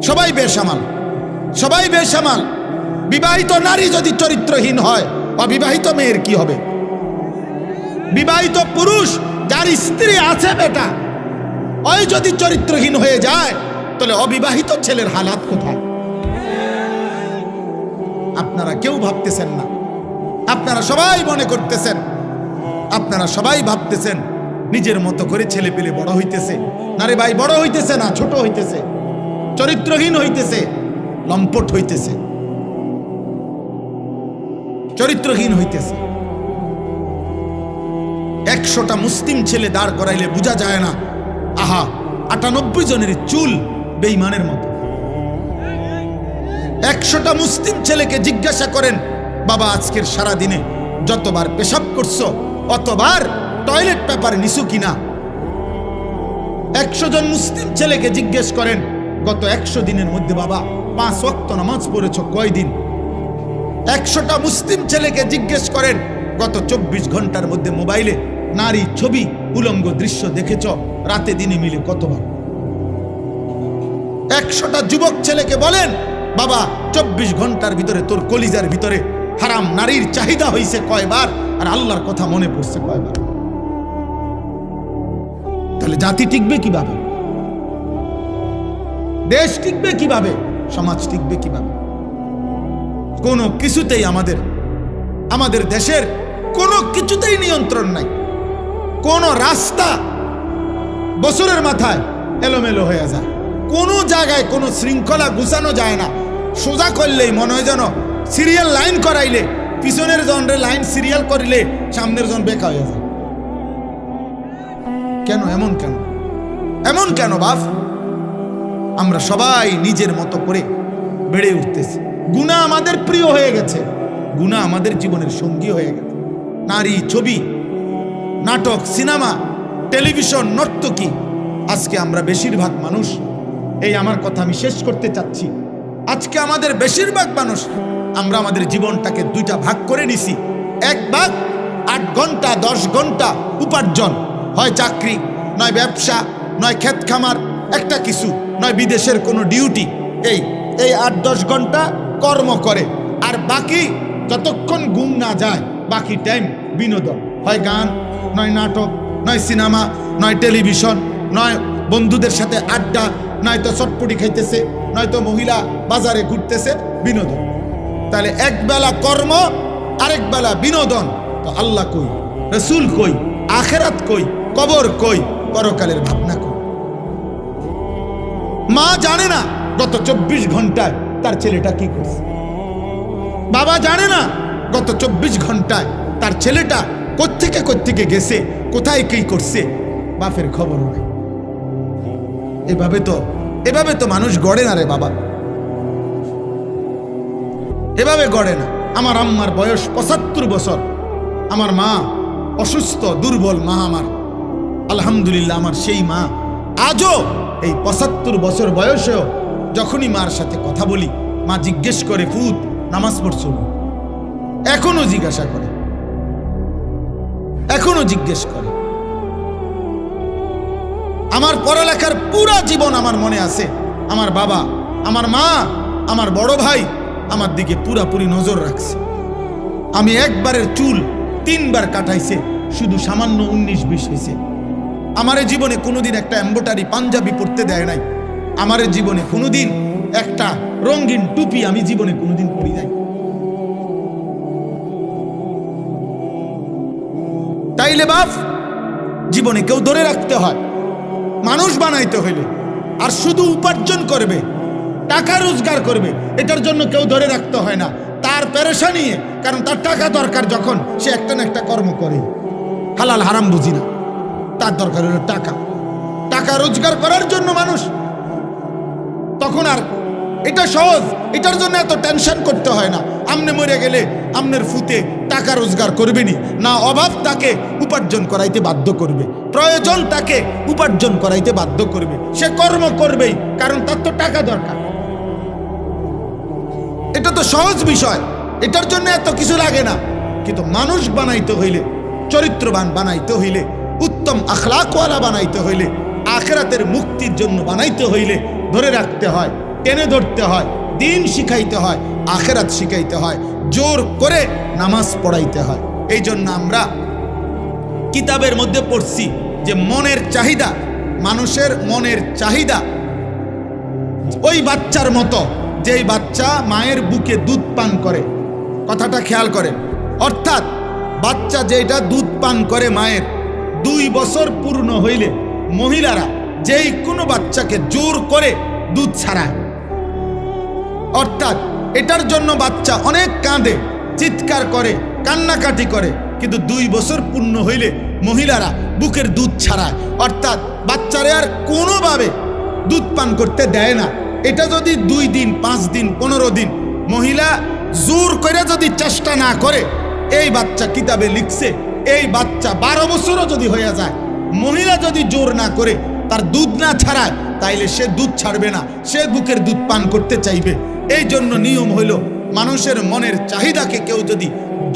সবাই বেসামাল, সবাই বেসামাল। বিবাহিত নারী যদি চরিত্রহীন হয়, অবিবাহিত মেয়ের কি হবে? বিবাহিত পুরুষ যার স্ত্রী আছে বেটা, ওই যদি চরিত্রহীন হয়ে যায়, তাহলে অবিবাহিত ছেলের হালাত কোথায়? আপনারা কেউ ভাবতেছেন না, আপনারা সবাই মনে করতেছেন, আপনারা সবাই ভাবতেছেন নিজের মতো করে ছেলে পেলে বড় হইতেছে। না রে ভাই, বড় হইতেছে না, ছোট হইতেছে, চরিত্রহীন হইতেছে, লম্পট হইতেছে, চরিত্রহীন হইতেছে। 100টা মুসলিম ছেলে দাঁড় করাইলে বোঝা যায় না, আহা 98 জনের চুল বেঈমানের মতো। 100টা মুসলিম ছেলেকে জিজ্ঞাসা করেন, বাবা আজকের সারা দিনে যতবার পেশাব করছো, অতবার টয়লেট পেপার নিছো কিনা? 100 জন মুসলিম ছেলেকে জিজ্ঞেস করেন, গত 100 দিনের মধ্যে বাবা 5 ওয়াক্ত নামাজ পড়েছো কয়দিন? 100টা মুসলিম ছেলেকে জিজ্ঞেস করেন, গত 24 ঘন্টার মধ্যে মোবাইলে নারী ছবি, উলঙ্গ দৃশ্য দেখেছ রাতে দিনে মিলে কতবার? 100টা যুবক ছেলেকে বলেন, বাবা 24 ঘন্টার ভিতরে তোর কলিজার ভিতরে হারাম নারীর চাহিদা হইছে কয়বার, আর আল্লাহর কথা মনে পড়ছে কয়বার? তাহলে জাতি টিকবে কিভাবে? দেশ টিকবে কিভাবে? সমাজ টিকবে কিভাবে? কোনো কিছুতেই আমাদের দেশের কোনো কিছুতেই নিয়ন্ত্রণ নাই। কোন রাস্তা বছরের মাথায় এলোমেলো হয়ে যায়, কোনো জায়গায় কোনো শৃঙ্খলা গুছানো যায় না। সোজা করলেই মনে হয় যেন সিরিয়াল লাইন করাইলে, পিছনের জনরে লাইন সিরিয়াল করিলে সামনের জন বেকা হয়ে যায়। কেন এমন? কেন এমন কেন বাপ? আমরা সবাই নিজের মতো করে বেড়ে উঠতেছি। গুনাহ আমাদের প্রিয় হয়ে গেছে, গুনাহ আমাদের জীবনের সঙ্গী হয়ে গেছে। নারী, ছবি, নাটক, সিনেমা, টেলিভিশন, নর্তকী। আজকে আমরা বেশিরভাগ মানুষ, এই আমার কথা আমি শেষ করতে চাচ্ছি, আজকে আমাদের বেশিরভাগ মানুষ আমরা আমাদের জীবনটাকে 2টা ভাগ করে নিছি। এক ভাগ 8 ঘন্টা 10 ঘন্টা উপার্জন, হয় চাকরি, নয় ব্যবসা, নয় ক্ষেত খামার, একটা কিছু, নয় বিদেশের কোনো ডিউটি। এই 8-10 ঘন্টা কর্ম করে, আর বাকি যতক্ষণ ঘুম না যায় বাকি টাইম বিনোদন, হয় গান, নয় নাটক, নয় সিনেমা, নয় টেলিভিশন, নয় বন্ধুদের সাথে আড্ডা, নয় তো চটপটি খাইতেছে, নয় তো মহিলা বাজারে ঘুরতেছে, বিনোদন। তাহলে এক বেলা কর্ম, আরেক বেলা বিনোদন। তো আল্লাহ কই, রসুল কই, আখেরাত কই, কবর কই, পরকালের ভাবনা কই? মা জানে না গত 24 ঘন্টায় তার ছেলেটা কি করছে, বাবা জানে না গত 24 ঘন্টায় তার ছেলেটা কোত্থেকে গেছে, কোথায় কি করছে, বাপের খবর নাই। এভাবে তো মানুষ গড়ে না রে বাবা, এভাবে গড়ে না। আমার আম্মার বয়স ৭৫ বছর, আমার মা অসুস্থ দুর্বল মা আমার, আলহামদুলিল্লাহ আমার সেই মা আজও এই ৭৫ বছর বয়সেও যখনই মার সাথে কথা বলি, মা জিজ্ঞেস করে ফুত নামাজ পড়ছো? এখনো জিজ্ঞাসা করে, এখনো জিজ্ঞেস করে। আমার পড়ালেখার পুরা জীবন আমার মনে আছে, আমার বাবা, আমার মা, আমার বড় ভাই আমার দিকে পুরাপুরি নজর রাখছে। আমি একবারের চুল 3 বার কাটাইছে, শুধু সামান্য 19-20 হয়েছে। আমার জীবনে কোনোদিন একটা এম্বোটারি পাঞ্জাবি পরতে দেয় নাই, আমার জীবনে কোনোদিন একটা রঙিন টুপি আমি জীবনে কোনোদিন পরি নাই। তাইলে বাপ, জীবনে কেউ ধরে রাখতে হয়, মানুষ বানাইতে হইলে। আর শুধু উপার্জন করবে, টাকা রোজগার করবে, এটার জন্য কেউ ধরে রাখতে হয় না। তার পেরেশানি, কারণ তার টাকা দরকার, যখন সে একটা না একটা কর্ম করে। হালাল হারাম বুঝি না, তার দরকার হলো টাকা। টাকা রোজগার করার জন্য মানুষ, তখন আর এটা সহজ, এটার জন্য এত টেনশন করতে হয় না। আমনে মরে গেলে আমনের ফুতে টাকা রোজগার করবেনি না, অভাব তাকে উপার্জন করাইতে বাধ্য করবে, প্রয়োজন তাকে উপার্জন করাইতে বাধ্য করবে, সে কর্ম করবেই, কারণ তার তো টাকা দরকার। এটা তো সহজ বিষয়, এটার জন্য এত কিছু লাগে না। কিন্তু মানুষ বানাইতে হইলে, চরিত্রবান বানাইতে হইলে, উত্তম আখলাকওয়ালা বানাইতে হইলে, আখিরাতের মুক্তির জন্য বানাইতে হইলে ধরে রাখতে হয়, টেনে ধরতে হয়, দিন শিখাইতে হয়, আখিরাত শিখাইতে হয়, জোর করে নামাজ পড়াইতে হয়। এই জন্য আমরা কিতাবের মধ্যে পড়ছি যে মনের চাহিদা, মানুষের মনের চাহিদা ওই বাচ্চার মতো, যেই বাচ্চা মায়ের বুকে দুধ পান করে। কথাটা খেয়াল করেন, অর্থাৎ বাচ্চা যেটা দুধ পান করে মায়ের, 2 বছর পূর্ণ হইলে মহিলারা যেই কোনো বাচ্চাকে জোর করে দুধ ছাড়ায়। অর্থাৎ এটার জন্য বাচ্চা অনেক কাঁদে, চিৎকার করে, কান্নাকাটি করে, কিন্তু 2 বছর পূর্ণ হইলে মহিলারা বুকের দুধ ছাড়ায়। অর্থাৎ বাচ্চারে আর কোনোভাবে দুধ পান করতে দেয় না। এটা যদি 2 দিন, 5 দিন, 15 দিন মহিলা জোর করে যদি চেষ্টা না করে, এই বাচ্চা কিতাবে লিখছে, এই বাচ্চা 12 বছরও যদি হয়ে যায়, মহিলা যদি জোর না করে, তার দুধ না ছাড়ায়, তাইলে সে দুধ ছাড়বে না, সে বুকের দুধ পান করতে চাইবে। এই জন্য নিয়ম হইল, মানুষের মনের চাহিদাকে কেউ যদি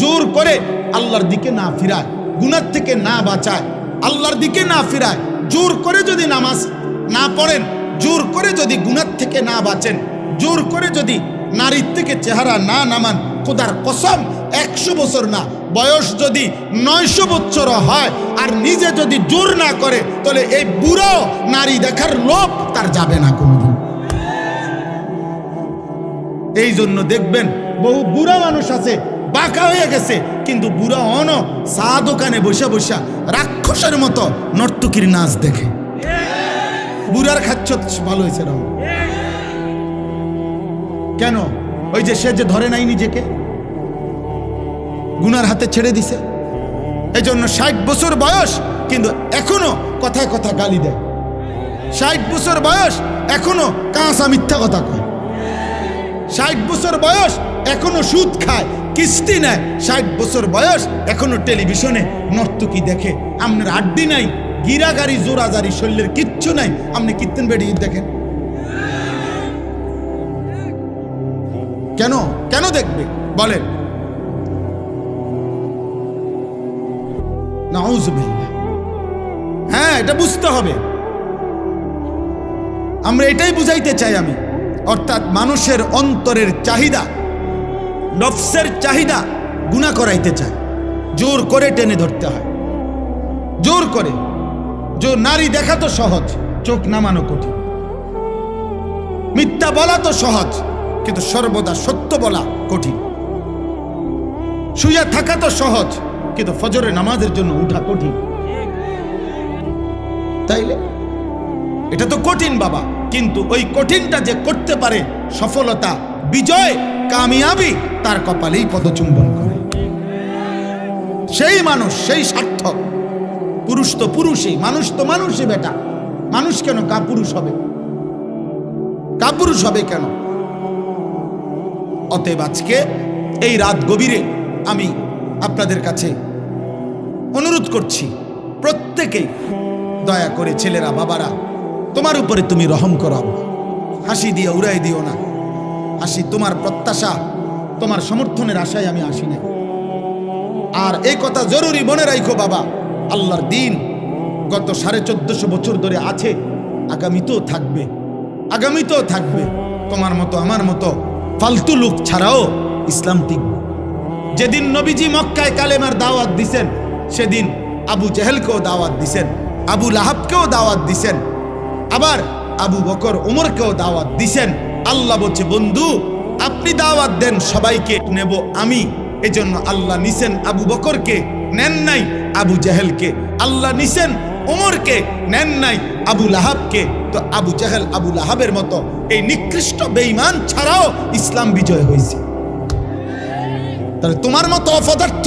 জোর করে আল্লাহর দিকে না ফিরায়, গুনাহ থেকে না বাঁচায়, আল্লাহর দিকে না ফিরায়, জোর করে যদি নামাজ না পড়েন, জোর করে যদি গুনাহ থেকে না বাঁচেন, জোর করে যদি নারীর থেকে চেহারা না নামান, খোদার কসম 100 বছর না, বয়স যদি 900 বছর হয়, আর নিজে যদি জোর না করে, তাহলে এই বুড়ো নারী দেখার লোভ তার যাবে না কোনোদিন। এই জন্য দেখবেন বহু বুড়া মানুষ আছে, বাঁকা হয়ে গেছে, কিন্তু বুড়া অনো চা দোকানে বসে বসে রাক্ষসের মতো নর্তকীর নাচ দেখে। বুড়ার খাচ্ছ ভালো হয়েছে না, কেন? ওই যে সে যে ধরে নাই নিজেকে, গুনার হাতে ছেড়ে দিছে। এই জন্য 60 বছর বয়স, কিন্তু এখনো কথায় কথা গালি দেয়। 60 বছর বয়স, এখনো কাঁচা মিথ্যা কথা কয়। 60 বছর বয়স, এখনো সুদ খায়, কিস্তি নেয়। 60 বছর বয়স, এখনো টেলিভিশনে নর্তকী দেখে। আপনার আড্ডি নাই, গিরাগারি জোরাজারি, শরীরের কিচ্ছু নাই, আপনি কীর্তন বেড়িয়ে দেখেন কেন? কেন দেখবে বলেন? নাউজুবিল্লাহ। হ্যাঁ, এটা বুঝতে হবে। আমরা এটাই বুঝাইতে চাই আমি, অর্থাৎ মানুষের অন্তরের চাহিদা, নফসের চাহিদা গুনাহ করাইতে চায়, জোর করে টেনে ধরতে হয়, জোর করে। নারী দেখা তো সহজ, চোখ নামানো কঠিন। মিথ্যা বলা তো সহজ, কিন্তু সর্বদা সত্য বলা কঠিন। শুয়ে থাকা তো সহজ, কিন্তু ফজরের নামাজের জন্য উঠা কঠিন। তাইলে এটা তো কঠিন বাবা, কিন্তু ওই কঠিনটা যে করতে পারে, সফলতা, বিজয়, কামিয়াবি তার কপালেই পদচুম্বন করে। সেই মানুষ, সেই সার্থক। পুরুষ তো পুরুষই, মানুষ তো মানুষই বেটা। মানুষ কেন কাপুরুষ হবে? কাপুরুষ হবে কেন? অতএব আজকে এই রাত গভীরে আমি আপনাদের কাছে অনুরোধ করছি, প্রত্যেকেই দয়া করে ছেলেরা, বাবারা, তোমার উপরে তুমি রহম করো। হাসি দিয়ে উড়াই দিও না। হাসি তোমার প্রত্যাশা, তোমার সমর্থনের আশায় আমি আসি না। আর এই কথা জরুরি মনে রাখো বাবা, আল্লাহর দিন গত 1450 বছর ধরে আছে, আগামীতেও থাকবে, আগামীতেও থাকবে। তোমার মতো আমার মতো ফালতু লোক ছাড়াও ইসলাম টিকবে। যেদিন নবীজি মক্কায় কালেমার দাওয়াত দিছেন, সেদিন আবু জেহেলকেও দাওয়াত দিছেন, আবু লাহাবকেও দাওয়াত দিছেন, আবার আবু বকর উমরকেও দাওয়াত দিছেন। আল্লাহ বলছে, বন্ধু আপনি দাওয়াত দেন, সবাইকে নেব আমি। এজন্য আল্লাহ নিছেন আবু বকরকে, নেন নাই আবু জেহেলকে। আল্লাহ নিছেন উমরকে, নেন নাই আবু লাহাবকে। তো আবু জেহেল, আবু লাহাবের মতো এই নিকৃষ্ট বেঈমান ছাড়াও ইসলাম বিজয় হয়েছে। তাহলে তোমার মতো অপদার্থ,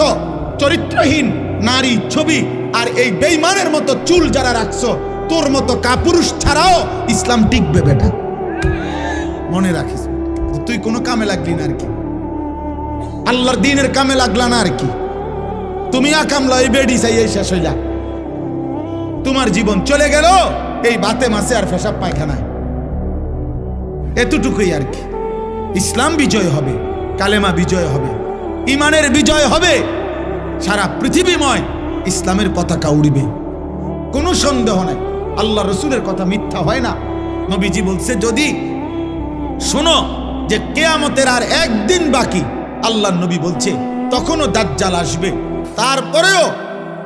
চরিত্রহীন নারী ছবি আর এই বেঈমানের মতো চুল যারা রাখছো, তোর মতো কাপুরুষ ছাড়াও ইসলাম টিকবে বেটা। মনে রাখিস, তুই কোনো কামে লাগলি না আর কি, আল্লাহর দ্বীনের কামে লাগলা না আর কি। তুমি আকামলা এই বেডি চাই এই শেষ হইলা, তোমার জীবন চলে গেল এই বাতে মাসে আর পেশাব পায়খানায়। এতটুকুই আর কি। ইসলাম বিজয় হবে, কালেমা বিজয় হবে, ইমানের বিজয় হবে, সারা পৃথিবীময় ইসলামের পতাকা উড়বে, কোনো সন্দেহ নাই। আল্লাহ রসুলের কথা মিথ্যা হয় না। নবীজি বলছে, যদি শোনো যে কিয়ামতের আর একদিন বাকি, আল্লাহ নবী বলছে তখনও দাজ্জাল আসবে, তারপরেও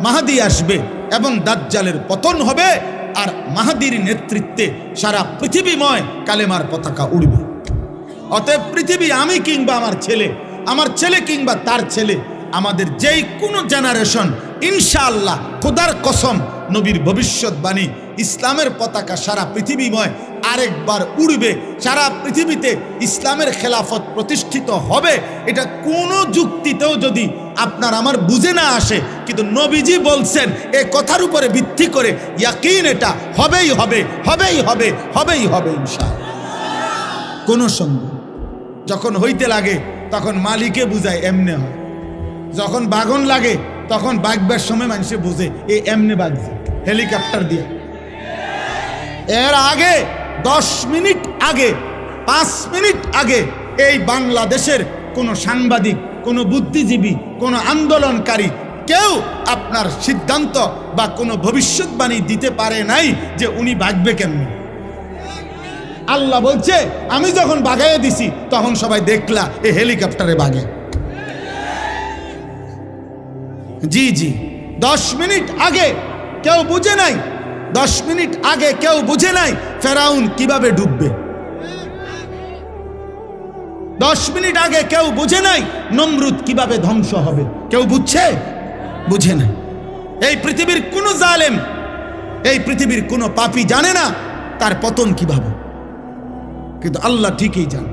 মাহদী আসবে এবং দাজ্জালের পতন হবে, আর মাহদীর নেতৃত্বে সারা পৃথিবীময় কালেমার পতাকা উড়বে। অতএব পৃথিবী, আমি কিংবা আমার ছেলে কিংবা তার ছেলে, আমাদের যেই কোনো জেনারেশন, ইনশাআল্লাহ খোদার কসম, নবীর ভবিষ্যৎবাণী, ইসলামের পতাকা সারা পৃথিবীময় আরেকবার উড়বে। সারা পৃথিবীতে ইসলামের খেলাফত প্রতিষ্ঠিত হবে। এটা কোনো যুক্তিতেও যদি আপনার আমার বুঝে না আসে, কিন্তু নবীজি বলছেন, এ কথার উপরে ভিত্তি করে ইয়াকিন, এটা হবেই হবে, হবেই হবে, হবেই হবে ইনশাআল্লাহ, কোনো সন্দেহ। যখন হইতে লাগে তখন মালিকে বুঝায় এমনে হয়, যখন বাগন লাগে তখন বাগবার সময় মানুষে বুঝে এ এমনে বাগছে হেলিকপ্টার দিয়ে। এর আগে 10 মিনিট আগে, 5 মিনিট আগে এই বাংলাদেশের কোনো সাংবাদিক, কোনো বুদ্ধিজীবী, কোনো আন্দোলনকারী কেউ আপনার সিদ্ধান্ত বা কোনো ভবিষ্যৎবাণী দিতে পারে নাই যে উনি বাগবে কেমনে। আল্লাহ বলছে, আমি যখন বাগাইয়া দিছি তখন সবাই দেখলা এই হেলিকপ্টারে বাগে। জি জি, 10 মিনিট আগে কেউ বুঝে নাই, 10 মিনিট আগে কেউ বুঝে নাই ফেরাউন কিভাবে ডুববে। 10 মিনিট আগে কেউ বুঝে নাই নমরুদ কিভাবে ধ্বংস হবে। কেউ বুঝছে? বুঝে না। এই পৃথিবীর কোনো জালেম, এই পৃথিবীর কোনো পাপী জানে না তার পতন কিভাবে, কিন্তু আল্লাহ ঠিকই জানে,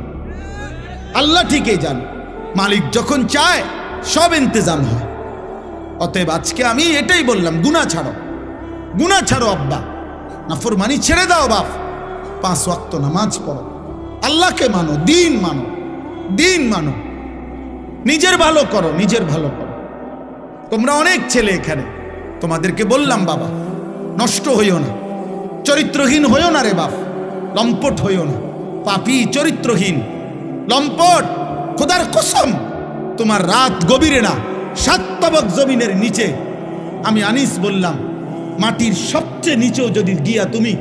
আল্লাহ ঠিকই জানে। মালিক যখন চায় সব ইন্তজাম হয়। অতএব আজকে আমি এটাই বললাম, গুনাহ ছাড়ো, গুনাহ ছাড়ো আব্বা, নাফরমানি ছেড়ে দাও বাপ, 5 ওয়াক্ত নামাজ পড়ো, আল্লাহকে মানো, দিন মানো, দিন মানো, নিজের ভালো করো, নিজের ভালো করো। তোমরা অনেক ছেলে এখানে, তোমাদেরকে বললাম বাবা, নষ্ট হইও না, চরিত্রহীন হইও না রে বাপ, লম্পট হইও না, পাপী, চরিত্রহীন, লম্পট। খোদার কসম, তোমার রাত গভীরে না, 7 তবক জমিনের নিচে, আমি আনিস বললাম, মাটির সবচেয়ে নিচেও যদি গিয়া তুমি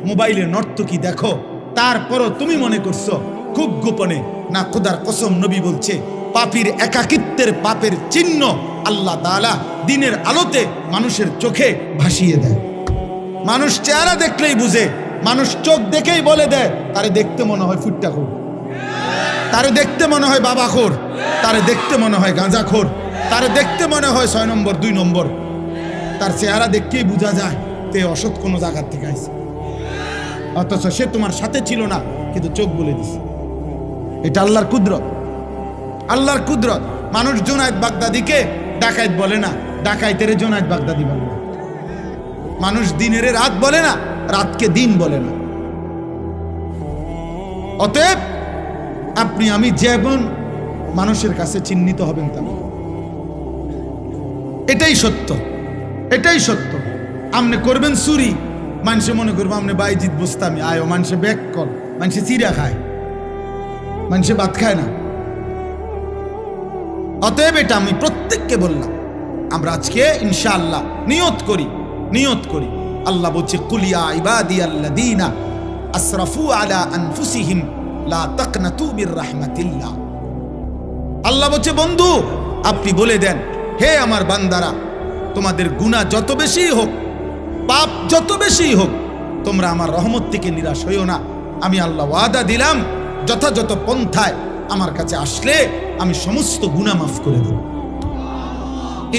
মোবাইলে নর্তকী দেখো, তারপরও তুমি মনে করছো খুব গোপনে, না, খোদার কসম নবী বলছে, পাপীর একাকিত্বের পাপের চিহ্ন আল্লাহ তাআলা দিনের আলোতে মানুষের চোখে ভাসিয়ে দেয়। মানুষ চেহারা দেখলেই বুঝে, মানুষ চোখ দেখেই বলে দেয়, তারে দেখতে মনে হয় ফুট্টাখোর, তারে দেখতে মনে হয় বাবাখোর, তারে দেখতে মনে হয় গাঁজাখোর, তারে দেখতে মনে হয় 6 নম্বর 2 নম্বর। তার চেহারা দেখতেই বোঝা যায় তে অসৎ কোনো জায়গার থেকে আসছে, অথচ সে তোমার সাথে ছিল না, কিন্তু চোখ বলে দিছে। এটা আল্লাহর কুদরত, আল্লাহর কুদরত। মানুষ জুনায়েদ বাগদাদিকে ডাকাইত বলে না, ডাকাইতের জুনায়েদ বাগদাদি বলে না। মানুষ দিনের রাত বলে না, রাতকে দিন বলে না। অতএব আপনি আমি যেমন মানুষের কাছে চিহ্নিত হবেন তেমন, এটাই সত্য, এটাই সত্য। আপনি করবেন চুরি, মানুষে মনে করবো আপনি বাইজিৎ বুঝতামি আয়ো, মানুষে ব্যাক কর, মানুষে চিরা খায়, মানুষে ভাত খায় না। অতএব এটা আমি প্রত্যেককে বললাম, আমরা আজকে ইনশাআল্লাহ নিয়ত করি। আল্লাহ বলছে কুলিয়া ইবাদিয়াল্লাযীনা আসরাফু আলা আনফুসিহিম লা তাকনাতু মির রাহমাতিল্লাহ। আল্লাহ বলছে বন্ধু আপনি বলে দেন, হে আমার বান্দারা, তোমাদের গুনাহ যত বেশি হোক, পাপ যত বেশি হোক, তোমরা আমার রহমত থেকে নিরাশ হইও না। আমি আল্লাহ ওয়াদা দিলাম যথাযথ পন্থায় আমার কাছে আসলে আমি সমস্ত গুনাহ মাফ করে দেব।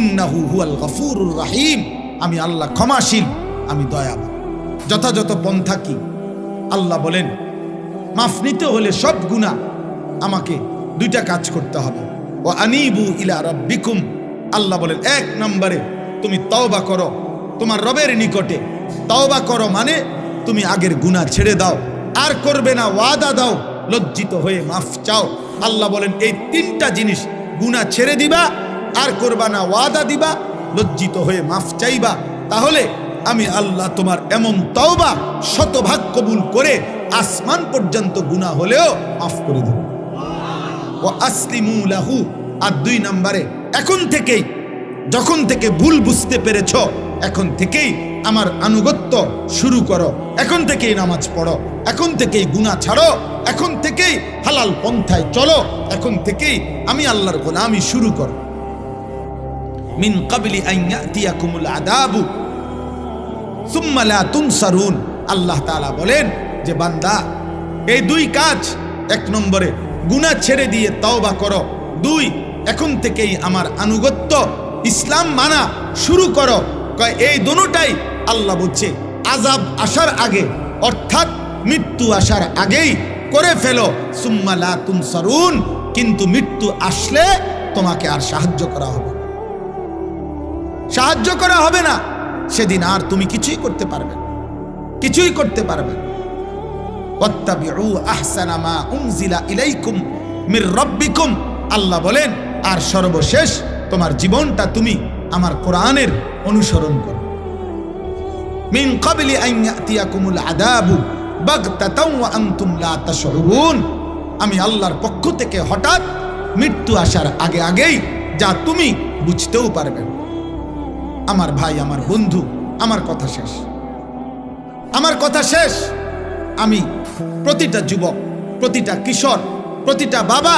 ইন্নাহু হুয়াল গফুরুর রহিম, আমি আল্লাহ ক্ষমাশীল, আমি দয়াবান। যথাযথ পন্থা কি? আল্লাহ বলেন মাফ নিতে হলে সব গুনাহ আমাকে দুইটা কাজ করতে হবে। ও আনিবু ইলা রাব্বিকুম, আল্লাহ বলেন এক নম্বরে তুমি তওবা করো তোমার রবের নিকটে। তওবা করো মানে তুমি আগের গুনাহ ছেড়ে দাও, আর করবে না, ওয়াদা দাও, লজ্জিত হয়ে মাফ চাও। আল্লাহ বলেন এই তিনটা জিনিস, গুনাহ ছেড়ে দিবা, আর করবা না, ওয়াদা দিবা, লজ্জিত হয়ে মাফ চাইবা, তাহলে আমি আল্লাহ তোমার এমন তওবা শতভাগ কবুল করে আসমান পর্যন্ত গুনাহ হলেও মাফ করে দেব। ও আসলিমু লাহু, আর দুই নম্বরে এখন থেকেই, যখন থেকে ভুল বুঝতে পেরেছ, এখন থেকেই আমার আনুগত্য শুরু করো, এখন থেকেই নামাজ পড়ো, এখন থেকেই গুনাহ ছাড়ো, এখন থেকেই হালাল পন্থায় চলো, এখন থেকেই আমি আল্লাহর গোলামি শুরু করো। মিন ক্বাবলি আন ইয়াতিয়াকুমুল আযাবু সুম্মা লা তুনসারুন, আল্লাহ তাআলা বলেন যে বান্দা এই দুই কাজ, এক নম্বরে গুনাহ ছেড়ে দিয়ে তওবা করো, দুই এখন থেকেই আমার আনুগত্য ইসলাম মানা শুরু করো। কয় এই দুটোটাই আল্লাহ বলছে আযাব আসার আগে, অর্থাৎ মৃত্যু আসার আগেই করে ফেলো। সুম্মা লা তুনসারুন, কিন্তু মৃত্যু আসলে তোমাকে আর সাহায্য করা হবে না, সেদিন আর তুমি কিছুই করতে পারবে না, কিছুই করতে পারবে না। ওয়াত্তাবিউ আহসানা মা উনজিলা ইলাইকুম মির রাব্বিকুম, আল্লাহ বলেন আর সর্বশেষ তোমার জীবনটা তুমি আমার কোরআনের অনুসরণ করো। মিন ক্বাবলি আন ইয়াতিয়াকুমুল আযাবু বাগতাতাও ওয়া আনতুম লা তাশউরুন, আমি আল্লাহর পক্ষ থেকে হঠাৎ মৃত্যু আসার আগেই যা তুমি বুঝতেও পারবে। আমার ভাই, আমার বন্ধু, আমার কথা শেষ। আমি প্রতিটা যুবক, প্রতিটা কিশোর, প্রতিটা বাবা,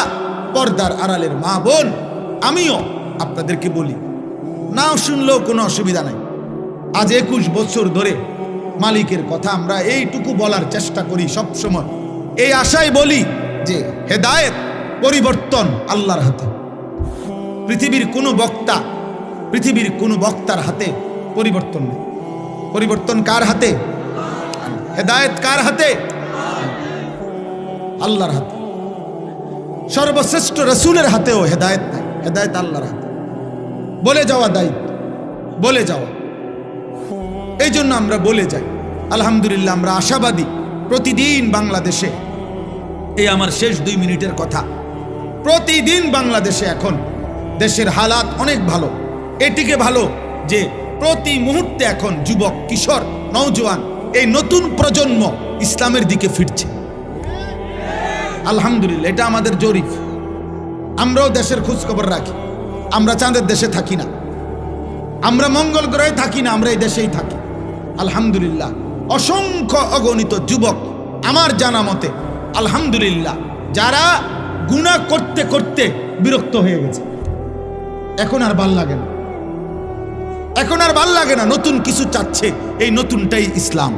পর্দার আড়ালের মা বোন, আমিও আপনাদেরকে বলি, নাও শুনলেও কোনো অসুবিধা নাই। আজ 21 বছর ধরে মালিকের কথা আমরা এইটুকু বলার চেষ্টা করি সব সময়, এই আশায় বলি যে হেদায়েত, পরিবর্তন আল্লাহর হাতে। পৃথিবীর কোনো বক্তার হাতে পরিবর্তন নেই। পরিবর্তন কার হাতে? হেদায়েত কার হাতে? আল্লাহর হাতে। সর্বশ্রেষ্ঠ রাসূলের হাতেও হেদায়েত নাই, হেদায়েত আল্লাহর হাতে। বলে যাওয়া দায়িত্ব, বলে যাওয়া। এই জন্য আমরা বলে যাই, আলহামদুলিল্লাহ আমরা আশাবাদী। প্রতিদিন বাংলাদেশে, এই আমার শেষ 2 মিনিটের কথা, প্রতিদিন বাংলাদেশে এখন দেশের হালাত অনেক ভালো। এটিকে ভালো যে প্রতি মুহূর্তে এখন যুবক, কিশোর, নওজোয়ান, এই নতুন প্রজন্ম ইসলামের দিকে ফিরছে। আলহামদুলিল্লাহ, এটা আমাদের জরিপ। আমরাও দেশের খোঁজ খবর রাখি। আমরা চাঁদের দেশে থাকি না, আমরা মঙ্গল গ্রহে থাকি না, আমরা এই দেশেই থাকি। আলহামদুলিল্লাহ, অসংখ্য অগণিত যুবক আমার জানা মতে, আলহামদুলিল্লাহ, যারা গুনাহ করতে করতে বিরক্ত হয়ে গেছে, এখন আর ভাল লাগে না, এখন আর ভাল লাগে না, নতুন কিছু চাচ্ছে। এই নতুনটাই ইসলাম,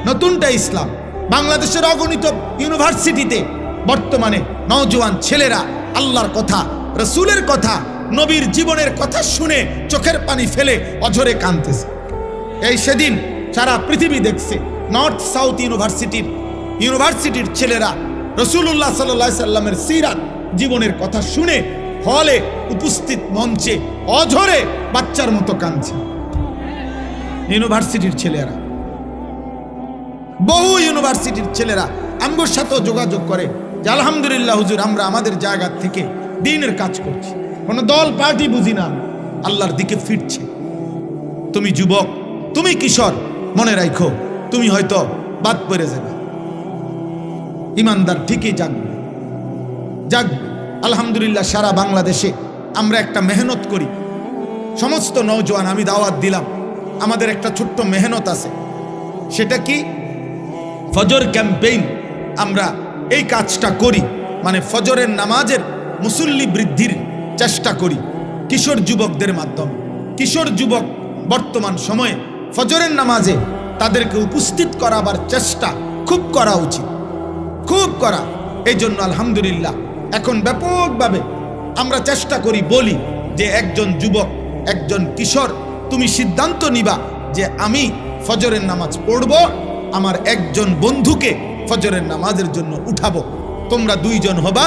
নতুনটাই ইসলাম। বাংলাদেশের অগণিত ইউনিভার্সিটিতে বর্তমানে নওজোয়ান ছেলেরা আল্লাহর কথা, রাসূলের কথা, নবীর জীবনের কথা শুনে চোখের পানি ফেলে অঝরে কাঁদতেছে। এই সেদিন সারা পৃথিবী দেখছে, নর্থ সাউথ ইউনিভার্সিটির ছেলেরা রাসূলুল্লাহ সাল্লাল্লাহু আলাইহি সাল্লামের সিরাত জীবনের কথা শুনে হলে উপস্থিত মঞ্চে অঝরে বাচ্চার মতো কাঁদছে। ইউনিভার্সিটির ছেলেরা, বহু ইউনিভার্সিটির ছেলেরা আমার সাথেও যোগাযোগ করে যে আলহামদুলিল্লাহ হুজুর, আমরা আমাদের জায়গা থেকে দ্বীনের কাজ করছি, কোনো দল পার্টি বুঝি না, আল্লাহর দিকে ফিরছে। তুমি যুবক, তুমি কিশোর, মনে রাখো তুমি হয়তো বাদ পড়ে যাবে, ইমানদার ঠিকই জাগবে জাগবে। আলহামদুলিল্লাহ সারা বাংলাদেশে আমরা একটা মেহনত করি, সমস্ত নওজোয়ান আমি দাওয়াত দিলাম, আমাদের একটা ছোট্ট মেহনত আছে, সেটা কি ফজর ক্যাম্পেইন। আমরা এই কাজটা করি, মানে ফজরের নামাজের মুসল্লি বৃদ্ধির চেষ্টা করি কিশোর যুবকদের মাধ্যমে। কিশোর যুবক বর্তমান সময়ে ফজরের নামাজে তাদেরকে উপস্থিত করাবার চেষ্টা খুব করা উচিত, খুব করা। এই জন্য আলহামদুলিল্লাহ এখন ব্যাপকভাবে আমরা চেষ্টা করি, বলি যে একজন যুবক, একজন কিশোর, তুমি সিদ্ধান্ত নিবা যে আমি ফজরের নামাজ পড়ব, আমার একজন বন্ধুকে ফজরের নামাজের জন্য উঠাবো। তোমরা 2 জন হবা,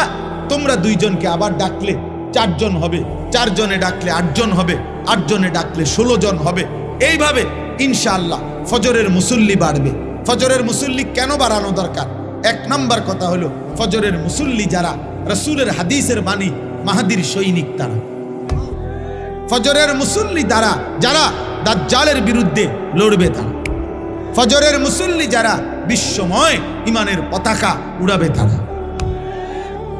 তোমরা 2 জনকে আবার ডাকলে 4 জন হবে, 4 জনে ডাকলে 8 জন হবে, 8 জনে ডাকলে 16 জন হবে। এইভাবে ইনশাআল্লাহ ফজরের মুসল্লি বাড়বে। ফজরের মুসল্লি কেন বাড়ানো দরকার? 1 নম্বর কথা হলো, ফজরের মুসল্লি যারা রাসূলের হাদিসের বাণী মাহাদির সৈনিক, তারা ফজরের মুসল্লি দ্বারা যারা দাজ্জালের বিরুদ্ধে লড়বে, তারা ফজরের মুসল্লি যারা বিশ্বময় ইমানের পতাকা উড়াবে, তারা।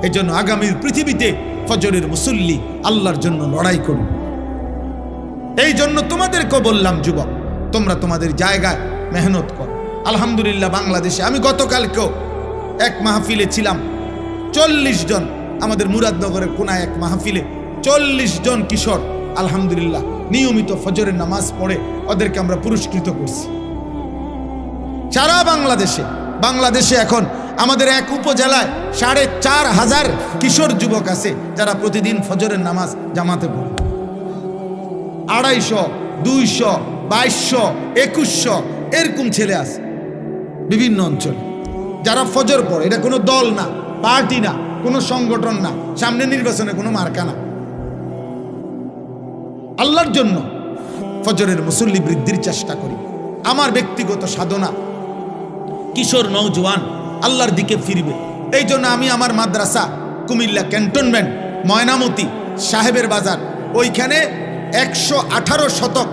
এই জন্য আগামীর পৃথিবীতে ফজরের মুসল্লি আল্লাহর জন্য লড়াই করুন। এই জন্য তোমাদেরকে বললাম, যুবক, তোমরা তোমাদের জায়গায় মেহনত করো। আলহামদুলিল্লাহ বাংলাদেশে আমি গতকালকেও এক মাহফিলে ছিলাম, 40 জন, আমাদের মুরাদনগরের কোনায় এক মাহফিলে 40 জন কিশোর আলহামদুলিল্লাহ নিয়মিত ফজরের নামাজ পড়ে ওদেরকে আমরা পুরস্কৃত করছি। সারা বাংলাদেশে এখন আমাদের এক উপজেলায় 4500 কিশোর যুবক আছে যারা প্রতিদিন ফজরের নামাজ জামাতে পড়ে। 250, 200, 2200, 2100 এরকম ছেলে আছে বিভিন্ন অঞ্চলে যারা ফজর পড়ে। এটা কোনো দল না, পার্টি না, কোনো সংগঠন না, সামনে নির্বাচনে কোনো মার্কা না, আল্লাহর জন্য ফজরের মুসল্লি বৃদ্ধির চেষ্টা করি। আমার ব্যক্তিগত সাধনা কিশোর নওজোয়ান আল্লাহর দিকে ফিরবে। এই জন্য আমি আমার মাদ্রাসা কুমিল্লা ক্যান্টনমেন্ট ময়নামতি সাহেবের বাজার, ওইখানে 118 শতক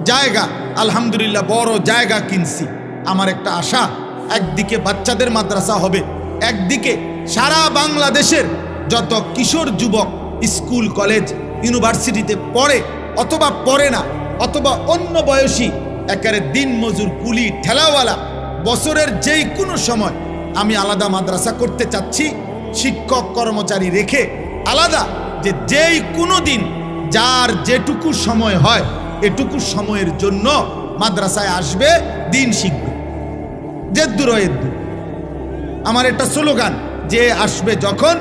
জায়গা আলহামদুলিল্লাহ বড় জায়গা কিনছি। আমার একটা আশা, একদিকে বাচ্চাদের মাদ্রাসা হবে, একদিকে সারা বাংলাদেশের যত কিশোর যুবক স্কুল কলেজ ইউনিভার্সিটিতে পড়ে অথবা পড়ে না, অথবা অন্য বয়সী একেবারে দিন মজুর কুলি ঠেলাওয়ালা, বছরের যেই কোনো সময় আমি আলাদা মাদ্রাসা করতে চাচ্ছি, শিক্ষক কর্মচারী রেখে আলাদা, যে যেই কোনো দিন যার যেটুকু সময় হয় এটুকু সময়ের জন্য মাদ্রাসায় আসবে, দিন শিখবে। যেদ্দুর এদ্দুর আমার একটা স্লোগান, যে আসবে যখন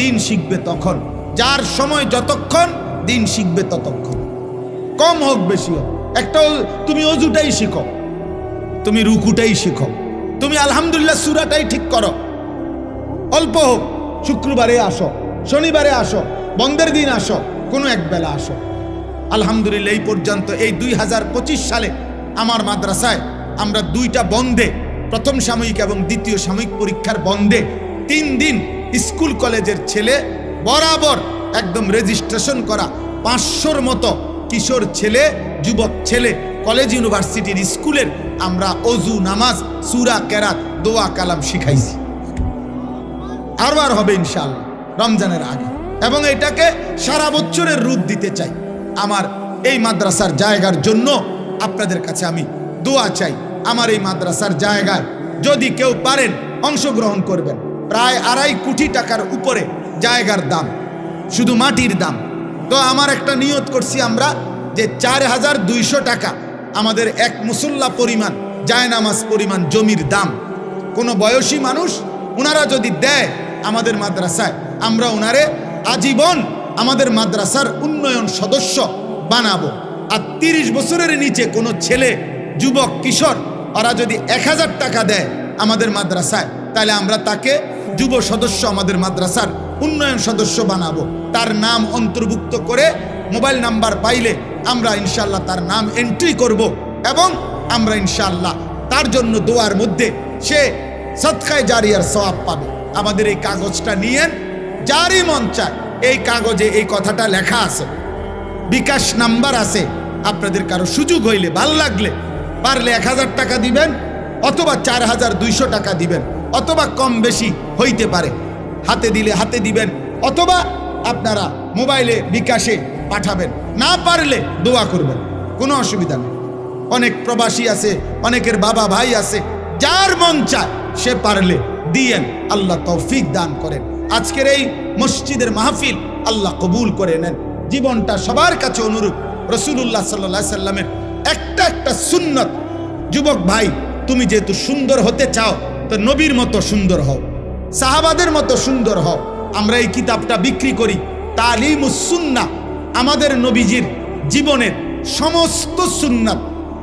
দিন শিখবে তখন, যার সময় যতক্ষণ দিন শিখবে ততক্ষণ, কম হোক বেশি হোক। একটা তুমি অজুটাই শিখো, তুমি রুকুটাই শিখো, তুমি আলহামদুলিল্লাহ সূরাটাই ঠিক করো, অল্প হোক, শুক্রবারে আসো, শনিবারে আসো, বন্ধের দিন আসো, কোনো এক বেলা আসো। আলহামদুলিল্লাহ এই পর্যন্ত এই 2025 সালে আমার মাদ্রাসায় আমরা 2টা বন্ধে, প্রথম সাময়িক এবং দ্বিতীয় সাময়িক পরীক্ষার বন্ধে 3 দিন স্কুল কলেজের ছেলে বরাবর একদম রেজিস্ট্রেশন করা 500-র মতো কিশোর ছেলে, যুবক ছেলে, কলেজ ইউনিভার্সিটির স্কুলের আমরা অজু, নামাজ, সূরা, কেরাত, দোয়া, কালাম শিখাইছি। আরবার হবে ইনশাআল্লাহ রমজানের আগে, এবং এটাকে সারা বছরের রূপ দিতে চাই। আমার এই মাদ্রাসার জায়গার জন্য আপনাদের কাছে আমি দোয়া চাই। আমার এই মাদ্রাসার জায়গায় যদি কেউ পারেন অংশগ্রহণ করবেন। প্রায় 2.5 কোটি টাকার উপরে জায়গার দাম, শুধু মাটির দাম। তো আমার একটা নিয়ত করছি আমরা, যে 4200 টাকা আমাদের এক মুসল্লা পরিমাণ, জায়নামাজ পরিমাণ জমির দাম। কোনো বয়সী মানুষ ওনারা যদি দেয় আমাদের মাদ্রাসায়, আমরা ওনারে আজীবন আমাদের মাদ্রাসার উন্নয়ন সদস্য বানাবো। আর 30 বছরের নিচে কোনো ছেলে, যুবক, কিশোর ওরা যদি 1000 টাকা দেয় আমাদের মাদ্রাসায়, তাহলে আমরা তাকে যুব সদস্য, আমাদের মাদ্রাসার উন্নয়ন সদস্য বানাবো। তার নাম অন্তর্ভুক্ত করে মোবাইল নাম্বার পাইলে আমরা ইনশাল্লাহ তার নাম এন্ট্রি করব এবং আমরা ইনশাআল্লাহ তার জন্য দোয়ার মধ্যে সে সদকায়ে জারিয়ার সওয়াব পাবে। আমাদের এই কাগজটা নিয়েন, যারই মন চায় এই কাগজে এই কথাটা লেখা আছে, বিকাশ নাম্বার আছে। আপনাদের কারো সুযোগ হইলে, ভাল লাগলে, পারলে 1000 টাকা দিবেন, অথবা 4200 টাকা দিবেন, অথবা কম বেশি হইতে পারে, হাতে দিলে হাতে দিবেন, অথবা আপনারা মোবাইলে বিকাশে পাঠাবেন। না পারলে দোয়া করবেন, কোনো অসুবিধা নেই। অনেক প্রবাসী আছে, অনেকের বাবা ভাই আছে, যার মন চায় সে পারলে দিয়েন। আল্লাহ তৌফিক দান করেন। আজকের এই মসজিদের মাহফিল আল্লাহ কবুল করে নেন। জীবনটা সবার কাছে অনুরূপ। রাসূলুল্লাহ সাল্লাল্লাহু আলাইহি সাল্লামের একটা সুন্নত, যুবক ভাই তুমি যেহেতু সুন্দর হতে চাও তো নবীর মতো সুন্দর হও, সাহাবাদের মতো সুন্দর হও। আমরা এই কিতাবটা বিক্রি করি, তালিমুস সুন্নাহ, আমাদের নবীজির জীবনের সমস্ত সুন্নাত,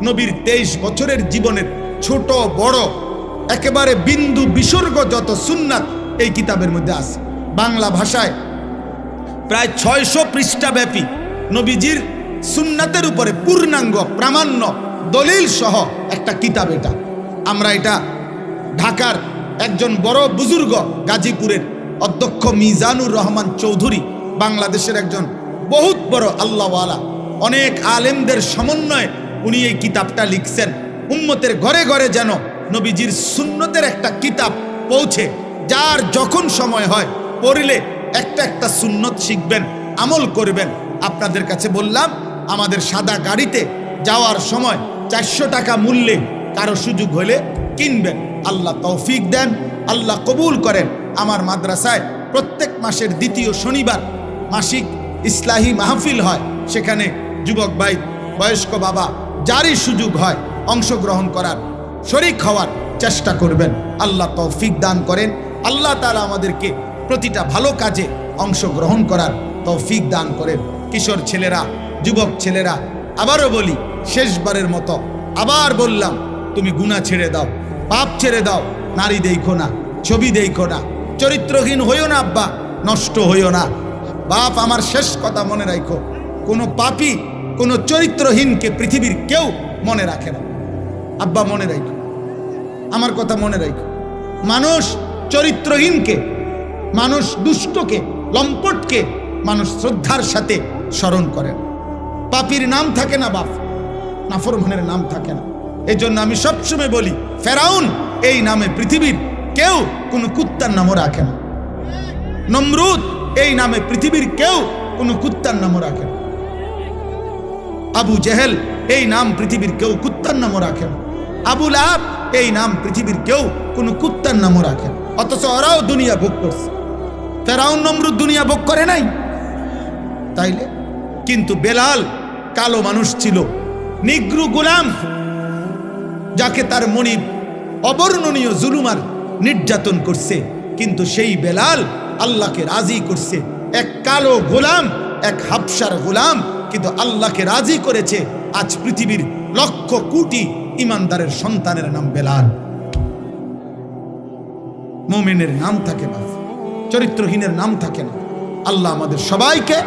নবীর 23 বছরের জীবনের ছোট বড় একেবারে বিন্দু বিসর্গ যত সুন্নাত এই কিতাবের মধ্যে আছে। বাংলা ভাষায় প্রায় 600 পৃষ্ঠা ব্যাপী নবীজির সুন্নাতের উপরে পূর্ণাঙ্গ প্রামাণ্য দলিল সহ একটা কিতাব এটা। আমরা এটা ঢাকার একজন বড় বুজুর্গ, গাজীপুরের অধ্যক্ষ মিজানুর রহমান চৌধুরী, বাংলাদেশের একজন বহুত বড় আল্লাহওয়ালা, অনেক আলেমদের সমন্বয়ে উনি এই কিতাবটা লিখছেন। উম্মতের ঘরে ঘরে যেন নবীজির সুন্নতের একটা কিতাব পৌঁছে, যার যখন সময় হয় পড়লে একটা সুন্নত শিখবেন, আমল করবেন। আপনাদের কাছে বললাম, আমাদের সাদা গাড়িতে যাওয়ার সময় 400 টাকা মূল্যে কারো সুযোগ হলে কিনবেন। আল্লাহ তৌফিক দেন, আল্লাহ কবুল করেন। আমার মাদ্রাসায় প্রত্যেক মাসের দ্বিতীয় শনিবার মাসিক ইসলাহি মাহফিল হয়। সেখানে যুবক ভাই, বয়স্ক বাবা, যারই সুযোগ হয় অংশগ্রহণ করার, শরীক হওয়ার চেষ্টা করবেন। আল্লাহ তৌফিক দান করেন। আল্লাহ তাআলা আমাদেরকে প্রতিটা ভালো কাজে অংশগ্রহণ করার তৌফিক দান করেন। কিশোর ছেলেরা, যুবক ছেলেরা, আবারও বলি, শেষবারের মতো আবার বললাম, তুমি গুনাহ ছেড়ে দাও, পাপ ছেড়ে দাও, নারী দেখো না, ছবি দেখো না, চরিত্রহীন হইও না আব্বা, নষ্ট হইও না। বাপ, আমার শেষ কথা মনে রাখো, কোনো পাপী, কোনো চরিত্রহীনকে পৃথিবীর কেউ মনে রাখে না। আব্বা মনে রাখো, আমার কথা মনে রাখো। মানুষ চরিত্রহীনকে, মানুষ দুষ্টকে, লম্পটকে মানুষ শ্রদ্ধার সাথে স্মরণ করেন। পাপীর নাম থাকে না বাপ, নাফরমানের নাম থাকে না। এই জন্য আমি সবসময় বলি, ফেরাউন এই নামে পৃথিবীর কেউ কোনো কুত্তার নামও রাখে না। নমরুদ এই নামে পৃথিবীর কেউ কোনো কুত্তার নামও রাখে না। আবু জেহেল এই নাম পৃথিবীর কেউ কুত্তার নামও রাখে না। আবু লাহাব এই নাম পৃথিবীর কেউ কোনো কুত্তার নামও রাখে না। অথচ ওরাও দুনিয়া ভোগ করছে। ফেরাউন নমরুদ দুনিয়া ভোগ করে নাই তাইলে? কিন্তু বেলাল কালো মানুষ ছিল, নিগ্রু গোলাম, যাকে তার মনিব অবর্ণনীয় জুলুমার নির্যাতন করছে, কিন্তু সেই বেলাল আল্লাহকে রাজি করছে। এক কালো গোলাম, এক হাবশার গোলাম, কিন্তু আল্লাহকে রাজি করেছে। আজ পৃথিবীর লক্ষ কোটি ইমানদারের সন্তানের নাম বেলাল। মুমিনের নাম থাকে না, চরিত্রহীনের নাম থাকে না। আল্লাহ আমাদের সবাইকে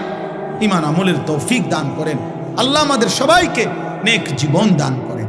ঈমান আমলের তৌফিক দান করেন। আল্লাহ আমাদের সবাইকে নেক জীবন দান করেন।